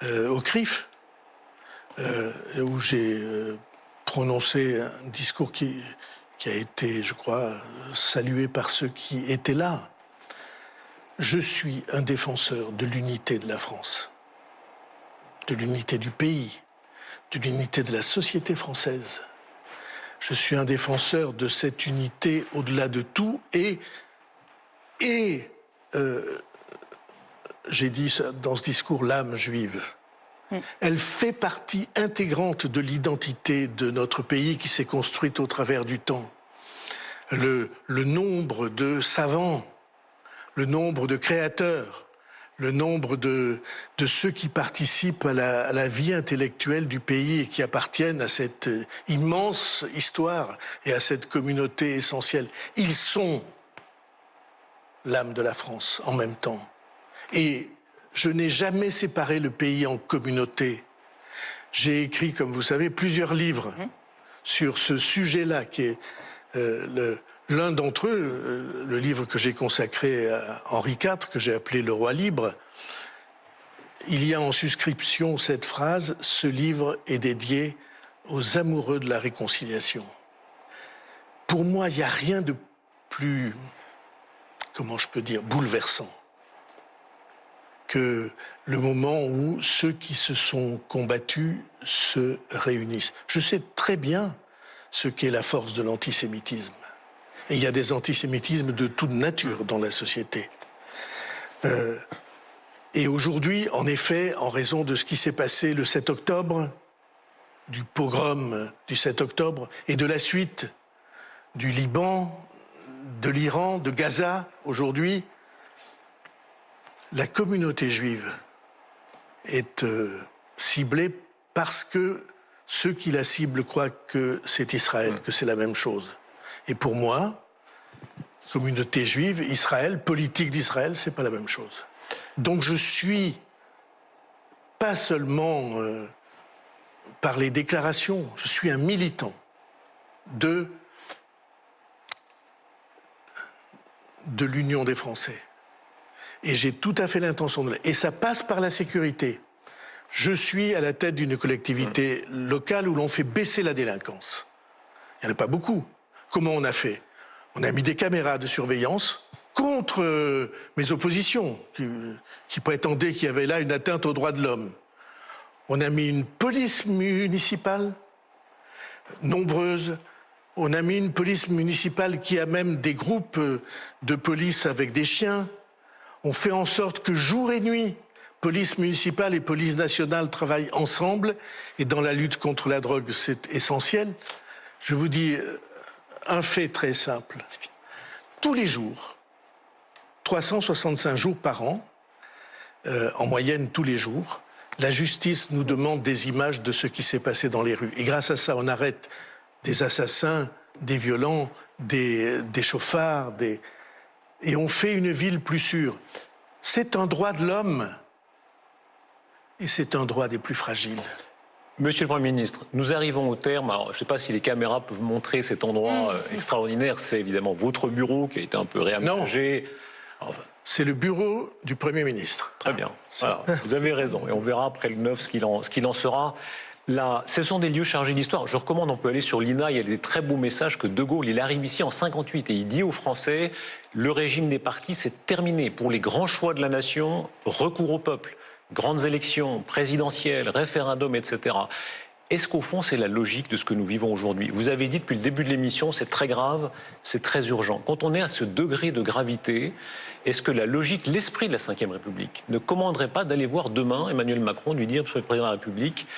au CRIF, où j'ai prononcé un discours qui a été, je crois, salué par ceux qui étaient là. Je suis un défenseur de l'unité de la France, de l'unité du pays, de l'unité de la société française. Je suis un défenseur de cette unité au-delà de tout et j'ai dit dans ce discours l'âme juive. Elle fait partie intégrante de l'identité de notre pays qui s'est construite au travers du temps. Le nombre de savants, le nombre de créateurs, le nombre de ceux qui participent à la vie intellectuelle du pays et qui appartiennent à cette immense histoire et à cette communauté essentielle. Ils sont l'âme de la France en même temps. Et je n'ai jamais séparé le pays en communautés. J'ai écrit, comme vous savez, plusieurs livres sur ce sujet-là, qui est l'un d'entre eux, le livre que j'ai consacré à Henri IV, que j'ai appelé Le Roi libre. Il y a en suscription cette phrase « Ce livre est dédié aux amoureux de la réconciliation ». Pour moi, il n'y a rien de plus, comment je peux dire, bouleversant que le moment où ceux qui se sont combattus se réunissent. Je sais très bien ce qu'est la force de l'antisémitisme. Et il y a des antisémitismes de toute nature dans la société. Et aujourd'hui, en effet, en raison de ce qui s'est passé le 7 octobre, du pogrom du 7 octobre, et de la suite du Liban, de l'Iran, de Gaza, aujourd'hui, la communauté juive est ciblée parce que ceux qui la ciblent croient que c'est Israël, que c'est la même chose. Et pour moi, communauté juive, Israël, politique d'Israël, c'est pas la même chose. Donc je suis pas seulement par les déclarations, je suis un militant de l'Union des Français. Et j'ai tout à fait l'intention de... Et ça passe par la sécurité. Je suis à la tête d'une collectivité locale où l'on fait baisser la délinquance. Il n'y en a pas beaucoup. Comment on a fait? On a mis des caméras de surveillance contre mes oppositions, qui prétendaient qu'il y avait là une atteinte aux droits de l'homme. On a mis une police municipale nombreuse. On a mis une police municipale qui a même des groupes de police avec des chiens. On fait en sorte que jour et nuit, police municipale et police nationale travaillent ensemble. Et dans la lutte contre la drogue, c'est essentiel. Je vous dis un fait très simple. Tous les jours, 365 jours par an, en moyenne tous les jours, la justice nous demande des images de ce qui s'est passé dans les rues. Et grâce à ça, on arrête des assassins, des violents, des chauffards, et on fait une ville plus sûre. C'est un droit de l'homme et c'est un droit des plus fragiles. Monsieur le Premier ministre, nous arrivons au terme. Alors, je ne sais pas si les caméras peuvent montrer cet endroit extraordinaire. C'est évidemment votre bureau qui a été un peu réaménagé. Non, c'est le bureau du Premier ministre. Très bien, voilà, vous avez raison. Et on verra après le 9 ce qu'il en sera. Là, ce sont des lieux chargés d'histoire. Je recommande, on peut aller sur l'INA, il y a des très beaux messages que De Gaulle, il arrive ici en 58 et il dit aux Français, le régime des partis, c'est terminé. Pour les grands choix de la nation, recours au peuple, grandes élections présidentielles, référendums, etc. Est-ce qu'au fond, c'est la logique de ce que nous vivons aujourd'hui? Vous avez dit depuis le début de l'émission, c'est très grave, c'est très urgent. Quand on est à ce degré de gravité, est-ce que la logique, l'esprit de la Ve République ne commanderait pas d'aller voir demain Emmanuel Macron, lui dire, Monsieur le Président de la République,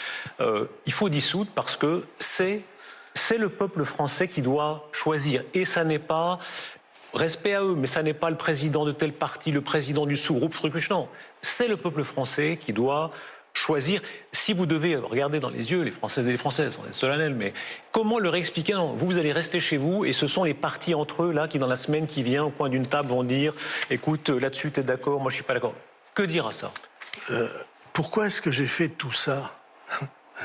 il faut dissoudre parce que c'est le peuple français qui doit choisir. Et ça n'est pas, respect à eux, mais ça n'est pas le président de tel parti, le président du sous-groupe, non. C'est le peuple français qui doit choisir. Si vous devez regarder dans les yeux les Françaises et les Françaises, on est solennel, mais comment leur expliquer? Non, vous allez rester chez vous et ce sont les partis entre eux là qui dans la semaine qui vient au coin d'une table vont dire écoute là-dessus t'es d'accord, moi je suis pas d'accord. Que dire à ça? Pourquoi est-ce que j'ai fait tout ça,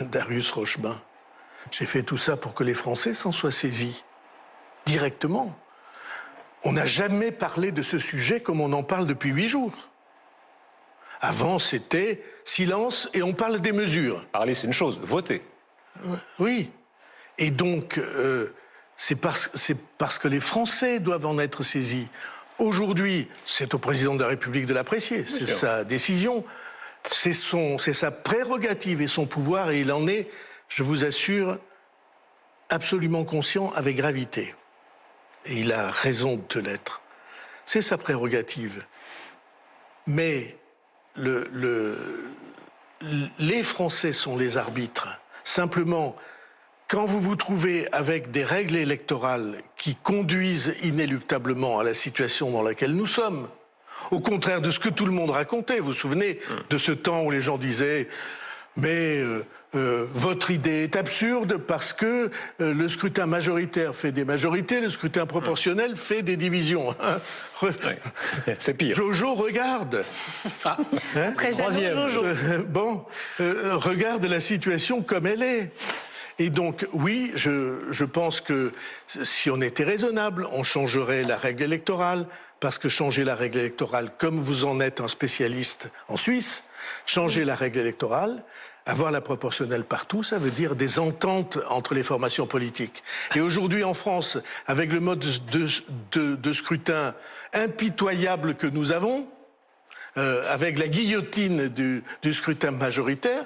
Darius Rochebain? J'ai fait tout ça pour que les Français s'en soient saisis directement. On n'a jamais parlé de ce sujet comme on en parle depuis 8 jours. Avant, c'était silence et on parle des mesures. Parler, c'est une chose, voter. Oui. Et donc, c'est parce que les Français doivent en être saisis. Aujourd'hui, c'est au président de la République de l'apprécier. C'est sa décision. C'est sa prérogative et son pouvoir. Et il en est, je vous assure, absolument conscient avec gravité. Et il a raison de l'être. C'est sa prérogative. Mais les Français sont les arbitres. Simplement, quand vous vous trouvez avec des règles électorales qui conduisent inéluctablement à la situation dans laquelle nous sommes, Au contraire de ce que tout le monde racontait. Vous vous souvenez de ce temps où les gens disaient « mais votre idée est absurde parce que le scrutin majoritaire fait des majorités, le scrutin proportionnel fait des divisions. » C'est pire. Jojo, regarde. Ah. Après, Jojo. Regarde la situation comme elle est. Et donc, oui, je pense que si on était raisonnable, on changerait la règle électorale, parce que changer la règle électorale, comme vous en êtes un spécialiste en Suisse, changer la règle électorale, avoir la proportionnelle partout, ça veut dire des ententes entre les formations politiques. Et aujourd'hui en France, avec le mode de scrutin impitoyable que nous avons, avec la guillotine du scrutin majoritaire,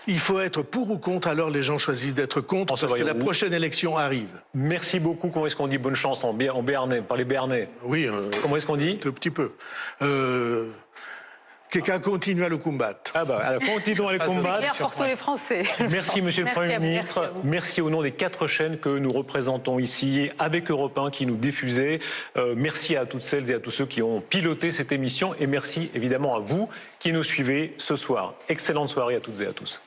il faut être pour ou contre, alors les gens choisissent d'être contre, parce que la prochaine élection arrive. Merci beaucoup. Comment est-ce qu'on dit bonne chance en béarnais, par les béarnais? Oui. Comment est-ce qu'on dit? Un petit peu. Quelqu'un continue à le combattre. Ah bah, alors continuons à le combattre. C'est clair pour tous les Français. Merci, Monsieur le Premier ministre. Merci au nom des 4 chaînes que nous représentons ici, avec Europe 1 qui nous diffusait. Merci à toutes celles et à tous ceux qui ont piloté cette émission. Et merci évidemment à vous qui nous suivez ce soir. Excellente soirée à toutes et à tous.